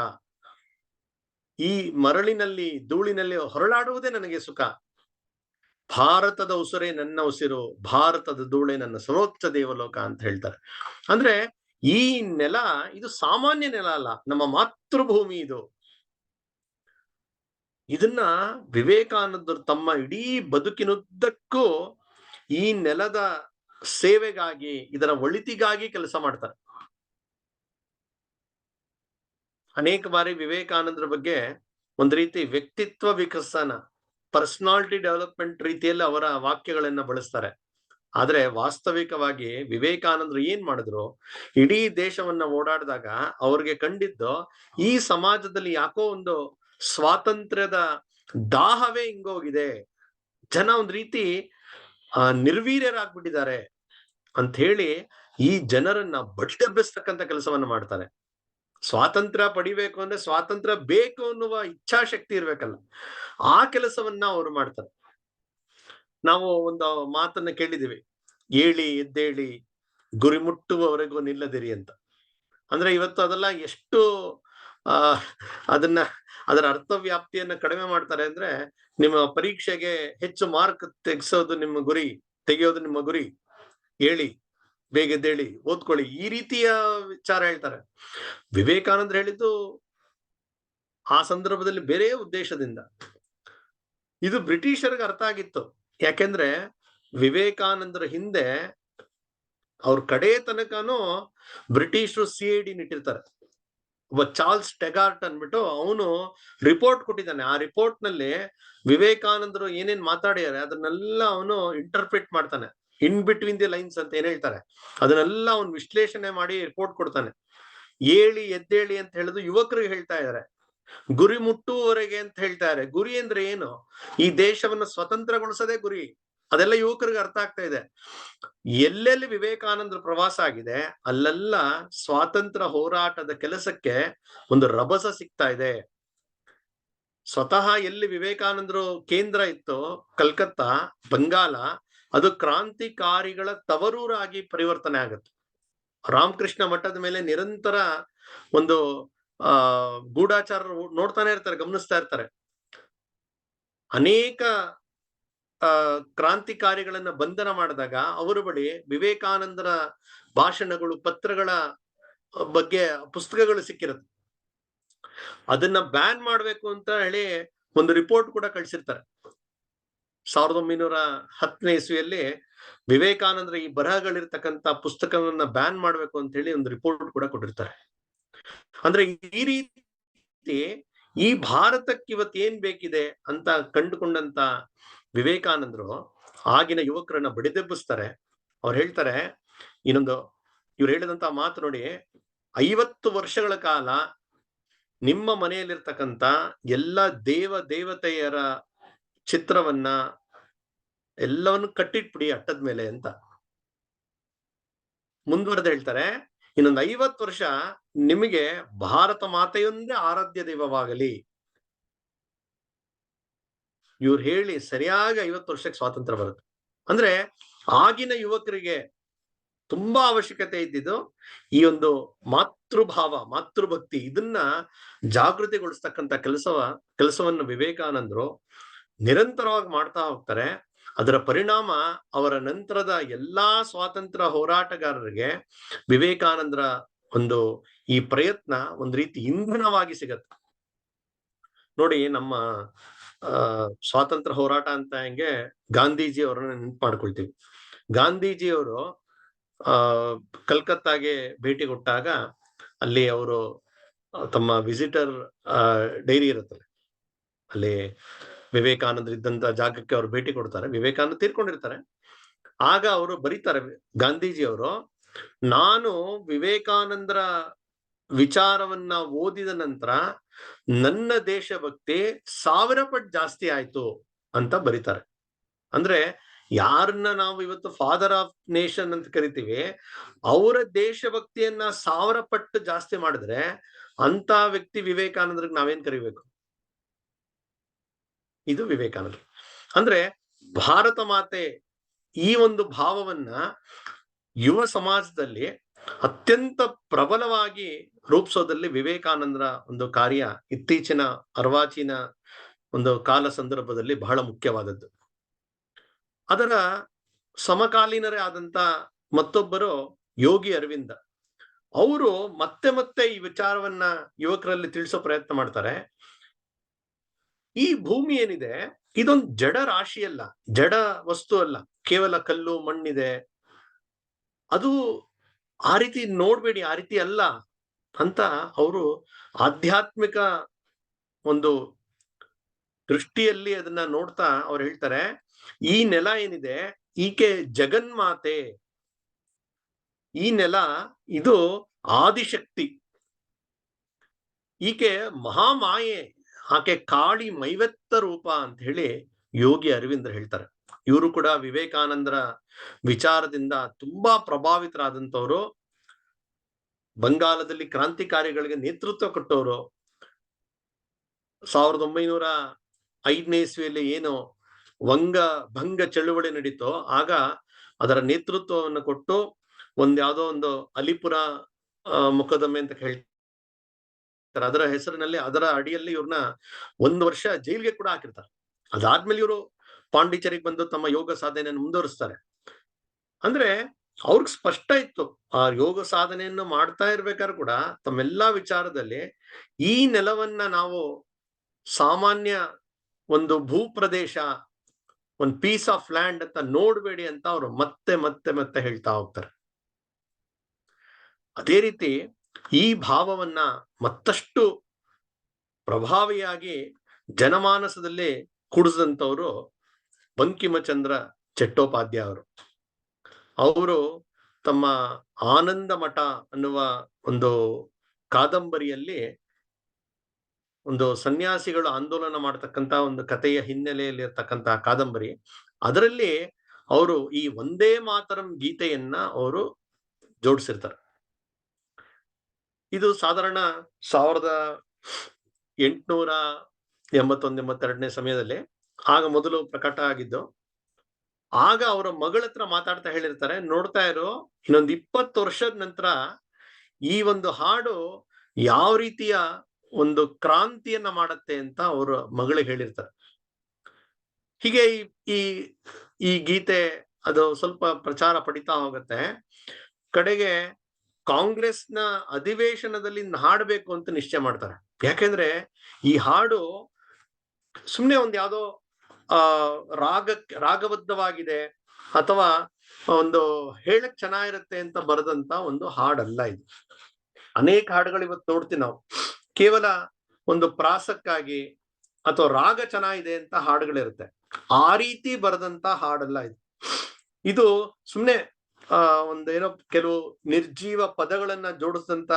ಈ ಮರಳಿನಲ್ಲಿ ಧೂಳಿನಲ್ಲಿ ಹೊರಳಾಡುವುದೇ ನನಗೆ ಸುಖ. ಭಾರತದ ಉಸಿರೇ ನನ್ನ ಉಸಿರು, ಭಾರತದ ಧೂಳೆ ನನ್ನ ಸರ್ವೋಚ್ಚ ದೇವಲೋಕ ಅಂತ ಹೇಳ್ತಾರೆ. ಅಂದ್ರೆ ಈ ನೆಲ ಇದು ಸಾಮಾನ್ಯ ನೆಲ ಅಲ್ಲ, ನಮ್ಮ ಮಾತೃಭೂಮಿ ಇದು. ಇದನ್ನ ವಿವೇಕಾನಂದರು ತಮ್ಮ ಇಡೀ ಬದುಕಿನುದ್ದಕ್ಕೂ ಈ ನೆಲದ ಸೇವೆಗಾಗಿ, ಇದರ ಒಳಿತಿಗಾಗಿ ಕೆಲಸ ಮಾಡ್ತಾರೆ. ಅನೇಕ ಬಾರಿ ವಿವೇಕಾನಂದರ ಬಗ್ಗೆ ಒಂದು ರೀತಿ ವ್ಯಕ್ತಿತ್ವ ವಿಕಸನ, ಪರ್ಸನಾಲಿಟಿ ಡೆವಲಪ್ಮೆಂಟ್ ರೀತಿಯಲ್ಲಿ ಅವರ ವಾಕ್ಯಗಳನ್ನ ಬಳಸ್ತಾರೆ. ಆದ್ರೆ ವಾಸ್ತವಿಕವಾಗಿ ವಿವೇಕಾನಂದರು ಏನ್ ಮಾಡಿದ್ರು, ಇಡೀ ದೇಶವನ್ನ ಓಡಾಡಿದಾಗ ಅವ್ರಿಗೆ ಕಂಡಿದ್ದು ಈ ಸಮಾಜದಲ್ಲಿ ಯಾಕೋ ಒಂದು ಸ್ವಾತಂತ್ರ್ಯದ ದಾಹವೇ ಹಿಂಗೋಗಿದೆ, ಜನ ಒಂದ್ ರೀತಿ ನಿರ್ವೀರ್ಯರಾಗ್ಬಿಟ್ಟಿದ್ದಾರೆ ಅಂತ ಹೇಳಿ ಈ ಜನರನ್ನ ಬಡಿದೆಬ್ಬಿಸ್ತಕ್ಕಂಥ ಕೆಲಸವನ್ನ ಮಾಡ್ತಾರೆ. ಸ್ವಾತಂತ್ರ್ಯ ಪಡಿಬೇಕು ಅಂದ್ರೆ ಸ್ವಾತಂತ್ರ್ಯ ಬೇಕು ಅನ್ನುವ ಇಚ್ಛಾಶಕ್ತಿ ಇರ್ಬೇಕಲ್ಲ, ಆ ಕೆಲಸವನ್ನ ಅವರು ಮಾಡ್ತಾರೆ. ನಾವು ಒಂದು ಮಾತನ್ನ ಕೇಳಿದೀವಿ, ಏಳಿ ಎದ್ದೇಳಿ ಗುರಿ ಮುಟ್ಟುವವರೆಗೂ ನಿಲ್ಲದಿರಿ ಅಂತ. ಅಂದ್ರೆ ಇವತ್ತು ಅದೆಲ್ಲ ಎಷ್ಟು ಅದರ ಅರ್ಥವ್ಯಾಪ್ತಿಯನ್ನ ಕಡಿಮೆ ಮಾಡ್ತಾರೆ ಅಂದ್ರೆ, ನಿಮ್ಮ ಪರೀಕ್ಷೆಗೆ ಹೆಚ್ಚು ಮಾರ್ಕ್ ತೆಗೆಸೋದು ನಿಮ್ಮ ಗುರಿ, ತೆಗೆಯೋದು ನಿಮ್ಮ ಗುರಿ, ಹೇಳಿ ಬೇಗ ಎದ್ದೇಳಿ ಓದ್ಕೊಳ್ಳಿ, ಈ ರೀತಿಯ ವಿಚಾರ ಹೇಳ್ತಾರೆ. ವಿವೇಕಾನಂದರು ಹೇಳಿದ್ದು ಆ ಸಂದರ್ಭದಲ್ಲಿ ಬೇರೆ ಉದ್ದೇಶದಿಂದ. ಇದು ಬ್ರಿಟಿಷರಿಗೆ ಅರ್ಥ ಆಗಿತ್ತು. ಯಾಕೆಂದ್ರೆ ವಿವೇಕಾನಂದರ ಹಿಂದೆ ಅವ್ರ ಕಡೆ ತನಕನೂ ಬ್ರಿಟಿಷರು CID ಇಟ್ಟಿರ್ತಾರೆ. ಒಬ್ಬ ಚಾರ್ಲ್ಸ್ ಟೆಗಾರ್ಟ್ ಅನ್ಬಿಟ್ಟು ಅವನು ರಿಪೋರ್ಟ್ ಕೊಟ್ಟಿದ್ದಾನೆ. ಆ ರಿಪೋರ್ಟ್ ನಲ್ಲಿ ವಿವೇಕಾನಂದರು ಏನೇನ್ ಮಾತಾಡಿದ್ದಾರೆ ಅದನ್ನೆಲ್ಲ ಅವನು ಇಂಟರ್ಪ್ರಿಟ್ ಮಾಡ್ತಾನೆ. ಇನ್ ಬಿಟ್ವೀನ್ ದಿ ಲೈನ್ಸ್ ಅಂತ ಏನ್ ಹೇಳ್ತಾರೆ ಅದನ್ನೆಲ್ಲ ಅವನು ವಿಶ್ಲೇಷಣೆ ಮಾಡಿ ರಿಪೋರ್ಟ್ ಕೊಡ್ತಾನೆ. ಏಳಿ ಎದ್ದೇಳಿ ಅಂತ ಹೇಳಿದ್ರು ಯುವಕರಿಗೆ ಹೇಳ್ತಾ ಇದ್ದಾರೆ, ಗುರಿ ಮುಟ್ಟುವವರೆಗೆ ಅಂತ ಹೇಳ್ತಾರೆ. ಗುರಿ ಅಂದ್ರೆ ಏನು? ಈ ದೇಶವನ್ನ ಸ್ವತಂತ್ರಗೊಳಿಸೋದೇ ಗುರಿ. ಅದೆಲ್ಲ ಯುವಕರಿಗೆ ಅರ್ಥ ಆಗ್ತಾ ಇದೆ. ಎಲ್ಲೆಲ್ಲಿ ವಿವೇಕಾನಂದರ ಪ್ರವಾಸ ಆಗಿದೆ ಅಲ್ಲೆಲ್ಲ ಸ್ವಾತಂತ್ರ್ಯ ಹೋರಾಟದ ಕೆಲಸಕ್ಕೆ ಒಂದು ರಭಸ ಸಿಗ್ತಾ ಇದೆ. ಸ್ವತಃ ಎಲ್ಲಿ ವಿವೇಕಾನಂದರು ಕೇಂದ್ರ ಇತ್ತು, ಕಲ್ಕತ್ತಾ, ಬಂಗಾಲ, ಅದು ಕ್ರಾಂತಿಕಾರಿಗಳ ತವರೂರಾಗಿ ಪರಿವರ್ತನೆ ಆಗುತ್ತೆ. ರಾಮಕೃಷ್ಣ ಮಠದ ಮೇಲೆ ನಿರಂತರ ಒಂದು ಗೂಢಾಚಾರರು ನೋಡ್ತಾನೆ ಇರ್ತಾರೆ, ಗಮನಿಸ್ತಾ ಇರ್ತಾರೆ. ಅನೇಕ ಕ್ರಾಂತಿಕಾರಿಗಳನ್ನ ಬಂಧನ ಮಾಡಿದಾಗ ಅವರ ಬಳಿ ವಿವೇಕಾನಂದರ ಭಾಷಣಗಳು, ಪತ್ರಗಳ ಬಗ್ಗೆ ಪುಸ್ತಕಗಳು ಸಿಕ್ಕಿರುತ್ತೆ. ಅದನ್ನ ಬ್ಯಾನ್ ಮಾಡ್ಬೇಕು ಅಂತ ಹೇಳಿ ಒಂದು ರಿಪೋರ್ಟ್ ಕೂಡ ಕಳಿಸಿರ್ತಾರೆ. 1910ನೇ ಇಸ್ವಿಯಲ್ಲಿ ವಿವೇಕಾನಂದರ ಈ ಬರಹಗಳಿರ್ತಕ್ಕಂಥ ಪುಸ್ತಕವನ್ನ ಬ್ಯಾನ್ ಮಾಡ್ಬೇಕು ಅಂತ ಹೇಳಿ ಒಂದು ರಿಪೋರ್ಟ್ ಕೂಡ ಕೊಟ್ಟಿರ್ತಾರೆ. ಅಂದ್ರೆ ಈ ರೀತಿ ಈ ಭಾರತಕ್ಕೆ ಇವತ್ತು ಏನ್ ಬೇಕಿದೆ ಅಂತ ಕಂಡುಕೊಂಡಂತ ವಿವೇಕಾನಂದರು ಆಗಿನ ಯುವಕರನ್ನ ಬಡಿದೆಬ್ಬಿಸ್ತಾರೆ. ಅವ್ರು ಹೇಳ್ತಾರೆ, ಇವ್ರು ಹೇಳಿದಂತ ಮಾತು ನೋಡಿ, 50 ವರ್ಷಗಳ ಕಾಲ ನಿಮ್ಮ ಮನೆಯಲ್ಲಿರ್ತಕ್ಕಂಥ ಎಲ್ಲ ದೇವತೆಯರ ಚಿತ್ರವನ್ನ ಎಲ್ಲವನ್ನು ಕಟ್ಟಿಟ್ಬಿಡಿ ಅಟ್ಟದ ಮೇಲೆ ಅಂತ. ಮುಂದುವರೆದು ಹೇಳ್ತಾರೆ, ಇನ್ನೊಂದು 50 ವರ್ಷ ನಿಮಗೆ ಭಾರತ ಮಾತೆಯೊಂದೇ ಆರಾಧ್ಯ ದೈವವಾಗಲಿ. ಇವ್ರು ಹೇಳಿ ಸರಿಯಾಗಿ 50 ವರ್ಷಕ್ಕೆ ಸ್ವಾತಂತ್ರ್ಯ ಬರುತ್ತೆ. ಅಂದ್ರೆ ಆಗಿನ ಯುವಕರಿಗೆ ತುಂಬಾ ಅವಶ್ಯಕತೆ ಇದ್ದಿದ್ದು ಈ ಒಂದು ಮಾತೃಭಾವ, ಮಾತೃಭಕ್ತಿ, ಇದನ್ನ ಜಾಗೃತಿಗೊಳಿಸ್ತಕ್ಕಂಥ ಕೆಲಸವನ್ನು ವಿವೇಕಾನಂದರು ನಿರಂತರವಾಗಿ ಮಾಡ್ತಾ ಹೋಗ್ತಾರೆ. ಅದರ ಪರಿಣಾಮ ಅವರ ನಂತರದ ಎಲ್ಲಾ ಸ್ವಾತಂತ್ರ್ಯ ಹೋರಾಟಗಾರರಿಗೆ ವಿವೇಕಾನಂದರ ಒಂದು ಈ ಪ್ರಯತ್ನ ಒಂದು ರೀತಿ ಇಂಧನವಾಗಿ ಸಿಗತ್ತೆ. ನೋಡಿ, ನಮ್ಮ ಸ್ವಾತಂತ್ರ್ಯ ಹೋರಾಟ ಅಂತ ಹೆಂಗೆ ಗಾಂಧೀಜಿ ಅವರನ್ನ ನೆನಪು ಮಾಡ್ಕೊಳ್ತೀವಿ. ಗಾಂಧೀಜಿಯವರು ಕಲ್ಕತ್ತಾಗೆ ಭೇಟಿ ಕೊಟ್ಟಾಗ ಅಲ್ಲಿ ಅವರು ತಮ್ಮ ವಿಸಿಟರ್ ಡೈರಿ ಇರುತ್ತಲ್ಲ, ಅಲ್ಲಿ ವಿವೇಕಾನಂದರು ಇದ್ದಂತ ಜಾಗಕ್ಕೆ ಅವರು ಭೇಟಿ ಕೊಡ್ತಾರೆ. ವಿವೇಕಾನಂದ ತೀರ್ಕೊಂಡಿರ್ತಾರೆ. ಆಗ ಅವರು ಬರೀತಾರೆ, ಗಾಂಧೀಜಿ ಅವರು ನಾನು ವಿವೇಕಾನಂದರ ವಿಚಾರವನ್ನ ಓದಿದ ನಂತರ ನನ್ನ ದೇಶಭಕ್ತಿ 1000 ಪಟ್ಟು ಜಾಸ್ತಿ ಆಯ್ತು ಅಂತ ಬರೀತಾರೆ. ಅಂದ್ರೆ ಯಾರನ್ನ ನಾವು ಇವತ್ತು ಫಾದರ್ ಆಫ್ ನೇಷನ್ ಅಂತ ಕರಿತೀವಿ, ಅವರ ದೇಶಭಕ್ತಿಯನ್ನ 1000 ಪಟ್ಟು ಜಾಸ್ತಿ ಮಾಡಿದ್ರೆ ಅಂತ ವ್ಯಕ್ತಿ ವಿವೇಕಾನಂದರಿಗೆ ನಾವೇನ್ ಕರಿಬೇಕು? ಇದು ವಿವೇಕಾನಂದ. ಅಂದ್ರೆ ಭಾರತ ಮಾತೆ ಈ ಒಂದು ಭಾವವನ್ನ ಯುವ ಸಮಾಜದಲ್ಲಿ ಅತ್ಯಂತ ಪ್ರಬಲವಾಗಿ ರೂಪಿಸೋದಲ್ಲಿ ವಿವೇಕಾನಂದರ ಒಂದು ಕಾರ್ಯ ಇತ್ತೀಚಿನ ಅರ್ವಾಚೀನ ಒಂದು ಕಾಲ ಸಂದರ್ಭದಲ್ಲಿ ಬಹಳ ಮುಖ್ಯವಾದದ್ದು. ಅದರ ಸಮಕಾಲೀನರೇ ಆದಂತ ಮತ್ತೊಬ್ಬರು ಯೋಗಿ ಅರವಿಂದ. ಅವರು ಮತ್ತೆ ಮತ್ತೆ ಈ ವಿಚಾರವನ್ನ ಯುವಕರಲ್ಲಿ ತಿಳಿಸೋ ಪ್ರಯತ್ನ ಮಾಡ್ತಾರೆ. ಈ ಭೂಮಿ ಏನಿದೆ, ಇದೊಂದು ಜಡ ರಾಶಿ ಅಲ್ಲ, ಜಡ ವಸ್ತು ಅಲ್ಲ, ಕೇವಲ ಕಲ್ಲು ಮಣ್ಣಿದೆ, ಅದು ಆ ರೀತಿ ನೋಡ್ಬೇಡಿ, ಆ ರೀತಿ ಅಲ್ಲ ಅಂತ ಅವರು ಆಧ್ಯಾತ್ಮಿಕ ಒಂದು ದೃಷ್ಟಿಯಲ್ಲಿ ಅದನ್ನ ನೋಡ್ತಾ ಅವ್ರು ಹೇಳ್ತಾರೆ, ಈ ನೆಲ ಏನಿದೆ ಈಕೆ ಜಗನ್ಮಾತೆ, ಈ ನೆಲ ಇದು ಆದಿಶಕ್ತಿ, ಈಕೆ ಮಹಾಮಾಯೆ, ಆಕೆ ಕಾಳಿ ಮೈವೆತ್ತ ರೂಪ ಅಂತ ಹೇಳಿ ಯೋಗಿ ಅರವಿಂದ್ರ ಹೇಳ್ತಾರೆ. ಇವರು ಕೂಡ ವಿವೇಕಾನಂದರ ವಿಚಾರದಿಂದ ತುಂಬಾ ಪ್ರಭಾವಿತರಾದಂಥವ್ರು. ಬಂಗಾಲದಲ್ಲಿ ಕ್ರಾಂತಿಕಾರಿಗಳಿಗೆ ನೇತೃತ್ವ ಕೊಟ್ಟವರು. 1905ನೇ ಇಸ್ವಿಯಲ್ಲಿ ಏನು ವಂಗ ಭಂಗ ಚಳುವಳಿ ನಡೀತೋ ಆಗ ಅದರ ನೇತೃತ್ವವನ್ನು ಕೊಟ್ಟು ಯಾವ್ದೋ ಒಂದು ಅಲಿಪುರ ಮೊಕದ್ದಮೆ ಅಂತ ಹೇಳ್ತಾರೆ, ಅದರ ಹೆಸರಿನಲ್ಲಿ ಅದರ ಅಡಿಯಲ್ಲಿ ಇವ್ರನ್ನ 1 ವರ್ಷ ಜೈಲಿಗೆ ಕೂಡ ಹಾಕಿರ್ತಾರೆ. ಅದಾದ್ಮೇಲೆ ಇವರು ಪಾಂಡಿಚೇರಿಗೆ ಬಂದು ತಮ್ಮ ಯೋಗ ಸಾಧನೆಯನ್ನು ಮುಂದುವರಿಸ್ತಾರೆ. ಅಂದ್ರೆ ಅವ್ರಿಗೆ ಸ್ಪಷ್ಟ ಇತ್ತು, ಆ ಯೋಗ ಸಾಧನೆಯನ್ನು ಮಾಡ್ತಾ ಇರ್ಬೇಕಾದ್ರೆ ಕೂಡ ತಮ್ಮೆಲ್ಲಾ ವಿಚಾರದಲ್ಲಿ ಈ ನೆಲವನ್ನ ನಾವು ಸಾಮಾನ್ಯ ಒಂದು ಭೂಪ್ರದೇಶ, ಒಂದು ಪೀಸ್ ಆಫ್ ಲ್ಯಾಂಡ್ ಅಂತ ನೋಡ್ಬೇಡಿ ಅಂತ ಅವರು ಮತ್ತೆ ಮತ್ತೆ ಮತ್ತೆ ಹೇಳ್ತಾ ಹೋಗ್ತಾರೆ. ಅದೇ ರೀತಿ ಈ ಭಾವವನ್ನ ಮತ್ತಷ್ಟು ಪ್ರಭಾವಿಯಾಗಿ ಜನಮಾನಸದಲ್ಲಿ ಕುಡಿಸಿದಂಥವ್ರು ಬಂಕಿಮಚಂದ್ರ ಚಟ್ಟೋಪಾಧ್ಯಾಯ ಅವರು. ಅವರು ತಮ್ಮ ಆನಂದ ಮಠ ಅನ್ನುವ ಒಂದು ಕಾದಂಬರಿಯಲ್ಲಿ ಒಂದು ಸನ್ಯಾಸಿಗಳು ಆಂದೋಲನ ಮಾಡತಕ್ಕಂತ ಒಂದು ಕಥೆಯ ಹಿನ್ನೆಲೆಯಲ್ಲಿ ಇರ್ತಕ್ಕಂತ ಕಾದಂಬರಿ, ಅದರಲ್ಲಿ ಅವರು ಈ ವಂದೇ ಮಾತರಂ ಗೀತೆಯನ್ನ ಅವರು ಜೋಡಿಸಿರ್ತಾರೆ. ಇದು ಸಾಧಾರಣ 1881-82ನೇ ಸಮಯದಲ್ಲಿ ಆಗ ಮೊದಲು ಪ್ರಕಟ ಆಗಿದ್ದು. ಆಗ ಅವರ ಮಗಳ ಹತ್ರ ಮಾತಾಡ್ತಾ ಹೇಳಿರ್ತಾರೆ, ನೋಡ್ತಾ ಇರೋ ಇನ್ನೊಂದು 20 ವರ್ಷದ ನಂತರ ಈ ಒಂದು ಹಾಡು ಯಾವ ರೀತಿಯ ಒಂದು ಕ್ರಾಂತಿಯನ್ನ ಮಾಡತ್ತೆ ಅಂತ ಅವರು ಮಗಳಿಗೆ ಹೇಳಿರ್ತಾರೆ. ಹೀಗೆ ಈ ಈ ಗೀತೆ ಅದು ಸ್ವಲ್ಪ ಪ್ರಚಾರ ಪಡಿತಾ ಹೋಗುತ್ತೆ. ಕಡೆಗೆ ಕಾಂಗ್ರೆಸ್ನ ಅಧಿವೇಶನದಲ್ಲಿ ಹಾಡಬೇಕು ಅಂತ ನಿಶ್ಚಯ ಮಾಡ್ತಾರೆ. ಯಾಕೆಂದ್ರೆ ಈ ಹಾಡು ಸುಮ್ನೆ ಒಂದ್ ಯಾವ್ದೋ ರಾಗಬದ್ಧವಾಗಿದೆ ಅಥವಾ ಒಂದು ಹೇಳಕ್ ಚೆನ್ನಾಗಿರುತ್ತೆ ಅಂತ ಬರೆದಂತ ಒಂದು ಹಾಡಲ್ಲ ಇದು. ಅನೇಕ ಹಾಡುಗಳು ಇವತ್ತು ನೋಡ್ತೀವಿ ನಾವು, ಕೇವಲ ಒಂದು ಪ್ರಾಸಕ್ಕಾಗಿ ಅಥವಾ ರಾಗ ಚೆನ್ನಾಗಿದೆ ಅಂತ ಹಾಡುಗಳಿರುತ್ತೆ. ಆ ರೀತಿ ಬರೆದಂತ ಹಾಡಲ್ಲ ಇದು. ಇದು ಸುಮ್ನೆ ಒಂದೇನೋ ಕೆಲವು ನಿರ್ಜೀವ ಪದಗಳನ್ನ ಜೋಡಿಸಿದಂತ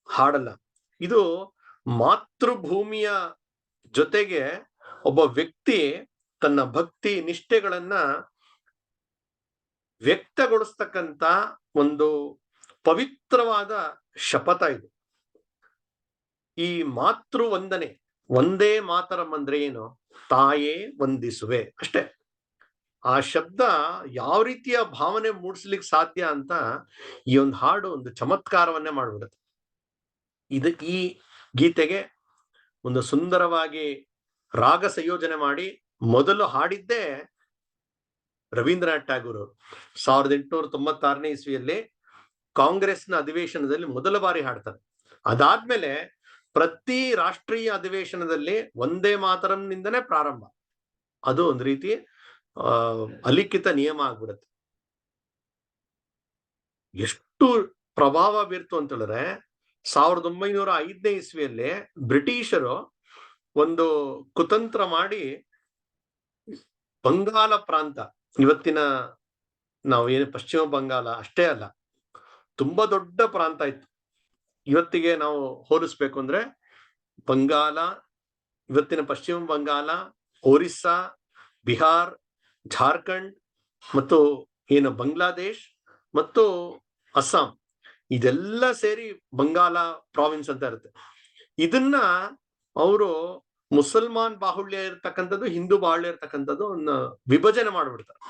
ಹಾಡಲ್ಲ. ಇದು ಮಾತೃಭೂಮಿಯ ಜೊತೆಗೆ ಒಬ್ಬ ವ್ಯಕ್ತಿ ತನ್ನ ಭಕ್ತಿ ನಿಷ್ಠೆಗಳನ್ನ ವ್ಯಕ್ತಗೊಳಿಸ್ತಕ್ಕಂತ ಒಂದು ಪವಿತ್ರವಾದ ಶಪಥ ಇದು. ಈ ಮಾತೃ ವಂದನೆ, ಒಂದೇ ಮಾತರಂ ಅಂದ್ರೆ ಏನು? ತಾಯೇ ವಂದಿಸುವೆ ಅಷ್ಟೇ. ಆ ಶಬ್ದ ಯಾವ ರೀತಿಯ ಭಾವನೆ ಮೂಡಿಸ್ಲಿಕ್ಕೆ ಸಾಧ್ಯ ಅಂತ ಈ ಒಂದು ಹಾಡು ಒಂದು ಚಮತ್ಕಾರವನ್ನೇ ಮಾಡ್ಬಿಡುತ್ತೆ. ಈ ಗೀತೆಗೆ ಒಂದು ಸುಂದರವಾಗಿ ರಾಗ ಸಂಯೋಜನೆ ಮಾಡಿ ಮೊದಲು ಹಾಡಿದ್ದೇ ರವೀಂದ್ರನಾಥ್ ಟ್ಯಾಗೂರ್ ಅವರು. 1896ನೇ ಇಸ್ವಿಯಲ್ಲಿ ಕಾಂಗ್ರೆಸ್ನ ಅಧಿವೇಶನದಲ್ಲಿ ಮೊದಲ ಬಾರಿ ಹಾಡ್ತಾರೆ. ಅದಾದ್ಮೇಲೆ ಪ್ರತಿ ರಾಷ್ಟ್ರೀಯ ಅಧಿವೇಶನದಲ್ಲಿ ವಂದೇ ಮಾತರಂನಿಂದನೇ ಪ್ರಾರಂಭ. ಅದು ಒಂದು ರೀತಿ ಅಲಿಖಿತ ನಿಯಮ ಆಗ್ಬಿಡುತ್ತೆ. ಎಷ್ಟು ಪ್ರಭಾವ ಬೀರ್ತು ಅಂತ ಹೇಳಿದ್ರೆ 1905ನೇ ಇಸ್ವಿಯಲ್ಲಿ ಬ್ರಿಟಿಷರು ಒಂದು ಕುತಂತ್ರ ಮಾಡಿ ಬಂಗಾಲ ಪ್ರಾಂತ, ಇವತ್ತಿನ ನಾವು ಏನು ಪಶ್ಚಿಮ ಬಂಗಾಲ ಅಷ್ಟೇ ಅಲ್ಲ, ತುಂಬಾ ದೊಡ್ಡ ಪ್ರಾಂತ ಇತ್ತು. ಇವತ್ತಿಗೆ ನಾವು ಹೋಲಿಸ್ಬೇಕು ಅಂದ್ರೆ ಬಂಗಾಲ, ಇವತ್ತಿನ ಪಶ್ಚಿಮ ಬಂಗಾಲ, ಒರಿಸ್ಸಾ, ಬಿಹಾರ್, ಜಾರ್ಖಂಡ್ ಮತ್ತು ಏನು ಬಾಂಗ್ಲಾದೇಶ್ ಮತ್ತು ಅಸ್ಸಾಂ, ಇದೆಲ್ಲ ಸೇರಿ ಬಂಗಾಲ ಪ್ರಾವಿನ್ಸ್ ಅಂತ ಇರುತ್ತೆ. ಇದನ್ನ ಅವರು ಮುಸಲ್ಮಾನ್ ಬಾಹುಳ್ಯ ಇರ್ತಕ್ಕಂಥದ್ದು, ಹಿಂದೂ ಬಾಹುಳ್ಯ ಇರ್ತಕ್ಕಂಥದ್ದು ವಿಭಜನೆ ಮಾಡ್ಬಿಡ್ತಾರೆ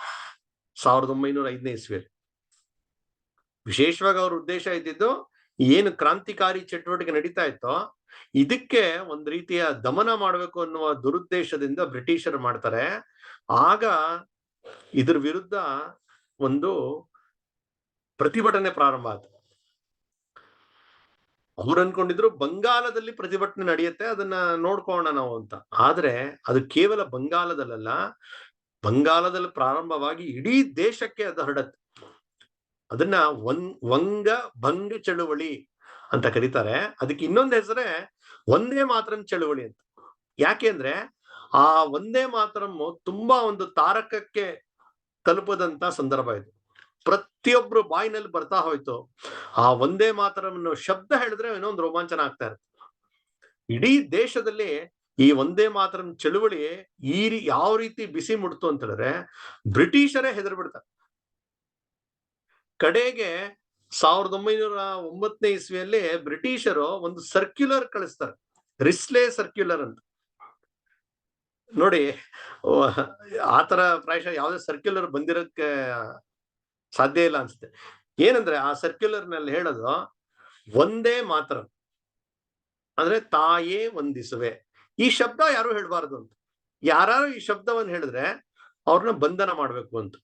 1905ನೇ ಇಸ್ವಿಯಲ್ಲಿ. ವಿಶೇಷವಾಗಿ ಅವ್ರ ಉದ್ದೇಶ ಇದ್ದಿದ್ದು ಏನು ಕ್ರಾಂತಿಕಾರಿ ಚಟುವಟಿಕೆ ನಡೀತಾ ಇತ್ತೋ ಇದಕ್ಕೆ ಒಂದ್ ರೀತಿಯ ದಮನ ಮಾಡಬೇಕು ಅನ್ನುವ ದುರುದ್ದೇಶದಿಂದ ಬ್ರಿಟಿಷರು ಮಾಡ್ತಾರೆ. ಆಗ ಇದ್ರ ವಿರುದ್ಧ ಒಂದು ಪ್ರತಿಭಟನೆ ಪ್ರಾರಂಭ ಆಯ್ತು. ಅವ್ರು ಅನ್ಕೊಂಡಿದ್ರು ಬಂಗಾಲದಲ್ಲಿ ಪ್ರತಿಭಟನೆ ನಡೆಯುತ್ತೆ, ಅದನ್ನ ನೋಡ್ಕೋಣ ನಾವು ಅಂತ. ಆದ್ರೆ ಅದು ಕೇವಲ ಬಂಗಾಲದಲ್ಲ, ಬಂಗಾಲದಲ್ಲಿ ಪ್ರಾರಂಭವಾಗಿ ಇಡೀ ದೇಶಕ್ಕೆ ಅದು ಹರಡತ್ತೆ. ಅದನ್ನ ವಂಗ ಭಂಗ ಚಳುವಳಿ ಅಂತ ಕರೀತಾರೆ. ಅದಕ್ಕೆ ಇನ್ನೊಂದು ಹೆಸರೇ ಒಂದೇ ಮಾತರಂ ಚಳುವಳಿ ಅಂತ. ಯಾಕೆ ಅಂದ್ರೆ ಆ ಒಂದೇ ಮಾತರಂ ತುಂಬಾ ಒಂದು ತಾರಕಕ್ಕೆ ತಲುಪದಂತ ಸಂದರ್ಭ ಇದು. ಪ್ರತಿಯೊಬ್ರು ಬಾಯಿನಲ್ಲಿ ಬರ್ತಾ ಹೋಯ್ತು. ಆ ಒಂದೇ ಮಾತರಂ ಶಬ್ದ ಹೇಳಿದ್ರೆ ಇನ್ನೊಂದು ರೋಮಾಂಚನ ಆಗ್ತಾ ಇರುತ್ತೆ. ಇಡೀ ದೇಶದಲ್ಲಿ ಈ ಒಂದೇ ಮಾತರಂ ಚಳುವಳಿ ಯಾವ ರೀತಿ ಬಿಸಿ ಮುಡ್ತು ಅಂತ ಹೇಳಿದ್ರೆ ಬ್ರಿಟಿಷರೇ ಹೆದರ್ ಬಿಡ್ತಾರೆ. ಕಡೆಗೆ 1909ನೇ ಇಸ್ವಿಯಲ್ಲಿ ಬ್ರಿಟಿಷರು ಒಂದು ಸರ್ಕ್ಯುಲರ್ ಕಳಿಸ್ತಾರೆ, ರಿಸ್ಲೆ ಸರ್ಕ್ಯುಲರ್ ಅಂತ. ನೋಡಿ, ಆತರ ಪ್ರಾಯಶಃ ಯಾವುದೇ ಸರ್ಕ್ಯುಲರ್ ಬಂದಿರೋಕ್ಕೆ ಸಾಧ್ಯ ಇಲ್ಲ ಅನ್ಸುತ್ತೆ. ಏನಂದ್ರೆ ಆ ಸರ್ಕ್ಯುಲರ್ ನಲ್ಲಿ ಹೇಳೋದು ಒಂದೇ ಮಾತರಂ ಅಂದ್ರೆ ತಾಯೇ ವಂದಿಸುವೆ. ಈ ಶಬ್ದ ಯಾರು ಹೇಳ್ಬಾರ್ದು ಅಂತ. ಯಾರು ಈ ಶಬ್ದವನ್ನು ಹೇಳಿದ್ರೆ ಅವ್ರನ್ನ ಬಂಧನ ಮಾಡ್ಬೇಕು ಅಂತ.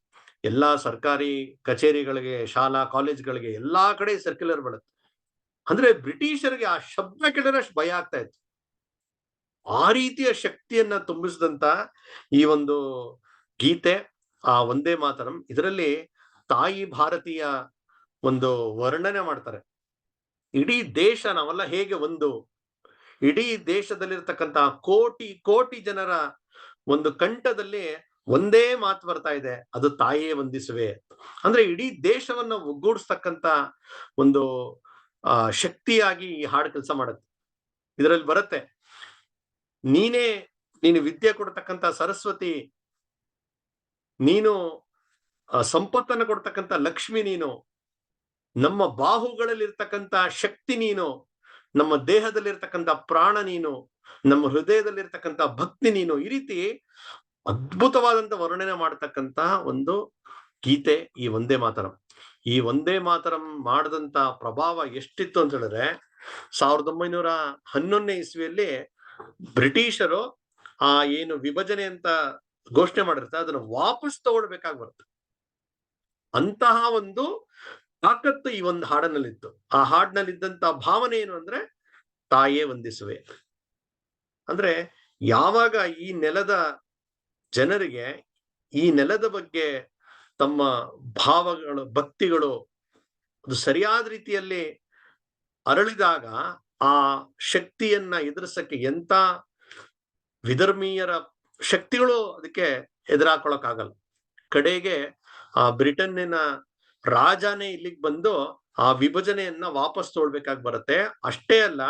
ಎಲ್ಲಾ ಸರ್ಕಾರಿ ಕಚೇರಿಗಳಿಗೆ, ಶಾಲಾ ಕಾಲೇಜ್ಗಳಿಗೆ ಎಲ್ಲಾ ಕಡೆ ಸರ್ಕ್ಯುಲರ್ ಬರುತ್ತೆ. ಅಂದ್ರೆ ಬ್ರಿಟಿಷರಿಗೆ ಆ ಶಬ್ದ ಕೇಳಿದ್ರೆ ಅಷ್ಟು ಭಯ ಆಗ್ತಾ ಇತ್ತು. ಆ ರೀತಿಯ ಶಕ್ತಿಯನ್ನ ತುಂಬಿಸಿದಂತ ಈ ಒಂದು ಗೀತೆ ಆ ಒಂದೇ ಮಾತರಂ. ಇದರಲ್ಲಿ ತಾಯಿ ಭಾರತೀಯ ಒಂದು ವರ್ಣನೆ ಮಾಡ್ತಾರೆ. ಇಡೀ ದೇಶ ನಾವೆಲ್ಲ ಹೇಗೆ ಒಂದು, ಇಡೀ ದೇಶದಲ್ಲಿರ್ತಕ್ಕಂತ ಕೋಟಿ ಕೋಟಿ ಜನರ ಒಂದು ಕಂಠದಲ್ಲಿ ಒಂದೇ ಮಾತು ಬರ್ತಾ ಇದೆ, ಅದು ತಾಯಿಯೇ ವಂದಿಸುವೆ. ಅಂದ್ರೆ ಇಡೀ ದೇಶವನ್ನ ಒಗ್ಗೂಡಿಸ್ತಕ್ಕಂತ ಒಂದು ಶಕ್ತಿಯಾಗಿ ಈ ಹಾಡು ಕೆಲಸ ಮಾಡುತ್ತೆ. ಇದರಲ್ಲಿ ಬರುತ್ತೆ, ನೀನು ವಿದ್ಯೆ ಕೊಡ್ತಕ್ಕಂತ ಸರಸ್ವತಿ, ನೀನು ಸಂಪತ್ತನ್ನು ಕೊಡ್ತಕ್ಕಂತ ಲಕ್ಷ್ಮಿ, ನೀನು ನಮ್ಮ ಬಾಹುಗಳಲ್ಲಿರ್ತಕ್ಕಂತ ಶಕ್ತಿ, ನೀನು ನಮ್ಮ ದೇಹದಲ್ಲಿರ್ತಕ್ಕಂಥ ಪ್ರಾಣ, ನೀನು ನಮ್ಮ ಹೃದಯದಲ್ಲಿರ್ತಕ್ಕಂಥ ಭಕ್ತಿ, ನೀನು. ಈ ರೀತಿ ಅದ್ಭುತವಾದಂತ ವರ್ಣನೆ ಮಾಡತಕ್ಕಂತ ಒಂದು ಗೀತೆ ಈ ಒಂದೇ ಮಾತರಂ. ಈ ಒಂದೇ ಮಾತರಂ ಮಾಡದಂತ ಪ್ರಭಾವ ಎಷ್ಟಿತ್ತು ಅಂತ ಹೇಳಿದ್ರೆ 1911ನೇ ಇಸ್ವಿಯಲ್ಲಿ ಬ್ರಿಟಿಷರು ಆ ಏನು ವಿಭಜನೆ ಅಂತ ಘೋಷಣೆ ಮಾಡಿರ್ತಾರೆ ಅದನ್ನ ವಾಪಸ್ ತಗೊಳ್ಬೇಕಾಗಿ ಬರುತ್ತೆ. ಅಂತಹ ಒಂದು ತಾಕತ್ತು ಈ ಒಂದು ಹಾಡಿನಲ್ಲಿತ್ತು. ಆ ಹಾಡಿನಲ್ಲಿದ್ದಂತ ಭಾವನೆ ಏನು ಅಂದ್ರೆ ತಾಯೇ ವಂದಿಸುವೆ. ಅಂದ್ರೆ ಯಾವಾಗ ಈ ನೆಲದ ಜನರಿಗೆ ಈ ನೆಲದ ಬಗ್ಗೆ ತಮ್ಮ ಭಾವಗಳು, ಭಕ್ತಿಗಳು ಅದು ಸರಿಯಾದ ರೀತಿಯಲ್ಲಿ ಅರಳಿದಾಗ ಆ ಶಕ್ತಿಯನ್ನ ಎದುರಿಸಕ್ಕೆ ಎಂತ ವಿಧರ್ಮೀಯರ ಶಕ್ತಿಗಳು ಅದಕ್ಕೆ ಎದುರಾಕೊಳ್ಳಕ್ಕಾಗಲ್ಲ. ಕಡೆಗೆ ಆ ಬ್ರಿಟನ್ನಿನ ರಾಜನೇ ಇಲ್ಲಿಗೆ ಬಂದು ಆ ವಿಭಜನೆಯನ್ನ ವಾಪಸ್ ತಗೊಳ್ಬೇಕಾಗಿ ಬರುತ್ತೆ. ಅಷ್ಟೇ ಅಲ್ಲ,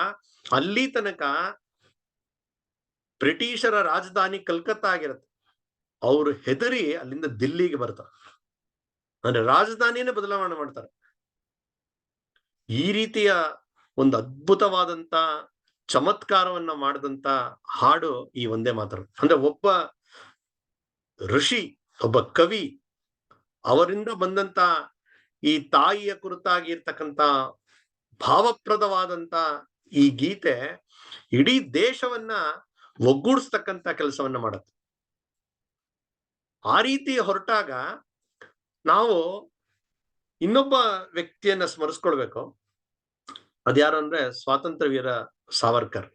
ಅಲ್ಲಿ ತನಕ ಬ್ರಿಟಿಷರ ರಾಜಧಾನಿ ಕಲ್ಕತ್ತಾ ಆಗಿರುತ್ತೆ. ಅವರು ಹೆದರಿ ಅಲ್ಲಿಂದ ದಿಲ್ಲಿಗೆ ಬರ್ತಾರೆ, ಅಂದ್ರೆ ರಾಜಧಾನಿಯನ್ನೇ ಬದಲಾವಣೆ ಮಾಡ್ತಾರೆ. ಈ ರೀತಿಯ ಒಂದು ಅದ್ಭುತವಾದಂತ ಚಮತ್ಕಾರವನ್ನ ಮಾಡಿದಂತ ಹಾಡು ಈ ಒಂದೇ ಮಾತರಂ. ಅಂದ್ರೆ ಒಬ್ಬ ಋಷಿ, ಒಬ್ಬ ಕವಿ, ಅವರಿಂದ ಬಂದಂತ ಈ ತಾಯಿಯ ಕುರಿತಾಗಿ ಇರ್ತಕ್ಕಂಥ ಭಾವಪ್ರದವಾದಂತ ಈ ಗೀತೆ ಇಡೀ ದೇಶವನ್ನ ಒಗ್ಗೂಡಿಸ್ತಕ್ಕಂಥ ಕೆಲಸವನ್ನ ಮಾಡುತ್ತೆ. ಆ ರೀತಿ ಹೊರಟಾಗ ನಾವು ಇನ್ನೊಬ್ಬ ವ್ಯಕ್ತಿಯನ್ನ ಸ್ಮರಿಸ್ಕೊಳ್ಬೇಕು. ಅದ್ಯಾರು ಅಂದ್ರೆ ಸ್ವಾತಂತ್ರ್ಯ ವೀರ ಸಾವರ್ಕರ್.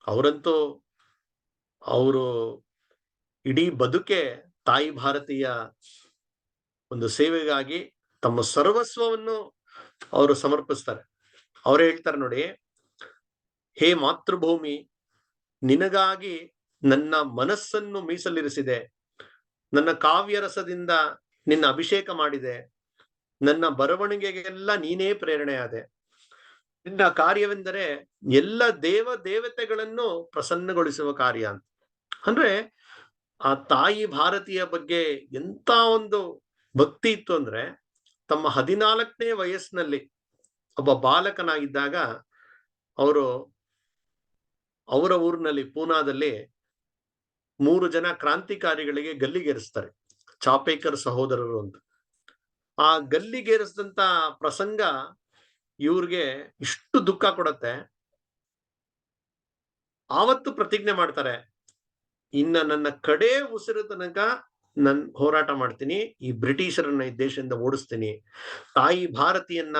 ಅವರಂತೂ ಅವರು ಇಡೀ ಬದುಕೆ ತಾಯಿ ಭಾರತೀಯ ಒಂದು ಸೇವೆಗಾಗಿ ತಮ್ಮ ಸರ್ವಸ್ವವನ್ನು ಅವರು ಸಮರ್ಪಿಸ್ತಾರೆ. ಅವ್ರು ಹೇಳ್ತಾರೆ ನೋಡಿ, ಹೇ ಮಾತೃಭೂಮಿ, ನಿನಗಾಗಿ ನನ್ನ ಮನಸ್ಸನ್ನು ಮೀಸಲಿರಿಸಿದೆ, ನನ್ನ ಕಾವ್ಯ ರಸದಿಂದ ನಿನ್ನ ಅಭಿಷೇಕ ಮಾಡಿದೆ, ನನ್ನ ಬರವಣಿಗೆಗೆಲ್ಲ ನೀನೇ ಪ್ರೇರಣೆ ಆದೆ. ನಿನ್ನ ಕಾರ್ಯವೆಂದರೆ ಎಲ್ಲ ದೇವತೆಗಳನ್ನು ಪ್ರಸನ್ನಗೊಳಿಸುವ ಕಾರ್ಯ ಅಂತ. ಅಂದ್ರೆ ಆ ತಾಯಿ ಭಾರತೀಯ ಬಗ್ಗೆ ಎಂತ ಒಂದು ಭಕ್ತಿ ಇತ್ತು ಅಂದ್ರೆ, ತಮ್ಮ 14ನೇ ವಯಸ್ಸಿನಲ್ಲಿ ಒಬ್ಬ ಬಾಲಕನಾಗಿದ್ದಾಗ ಅವರು ಅವರ ಊರಿನಲ್ಲಿ ಪೂನಾದಲ್ಲಿ 3 ಜನ ಕ್ರಾಂತಿಕಾರಿಗಳಿಗೆ ಗಲ್ಲಿಗೇರಿಸ್ತಾರೆ, ಚಾಪೇಕರ್ ಸಹೋದರರು ಅಂತ. ಆ ಗಲ್ಲಿಗೇರಿಸಿದಂತ ಪ್ರಸಂಗ ಇವ್ರಿಗೆ ಇಷ್ಟು ದುಃಖ ಕೊಡತ್ತೆ. ಆವತ್ತು ಪ್ರತಿಜ್ಞೆ ಮಾಡ್ತಾರೆ, ಇನ್ನ ನನ್ನ ಕಡೆ ಉಸಿರು ತನಕ ನನ್ ಹೋರಾಟ ಮಾಡ್ತೀನಿ, ಈ ಬ್ರಿಟಿಷರನ್ನ ಈ ದೇಶದಿಂದ ಓಡಿಸ್ತೀನಿ, ತಾಯಿ ಭಾರತೀಯನ್ನ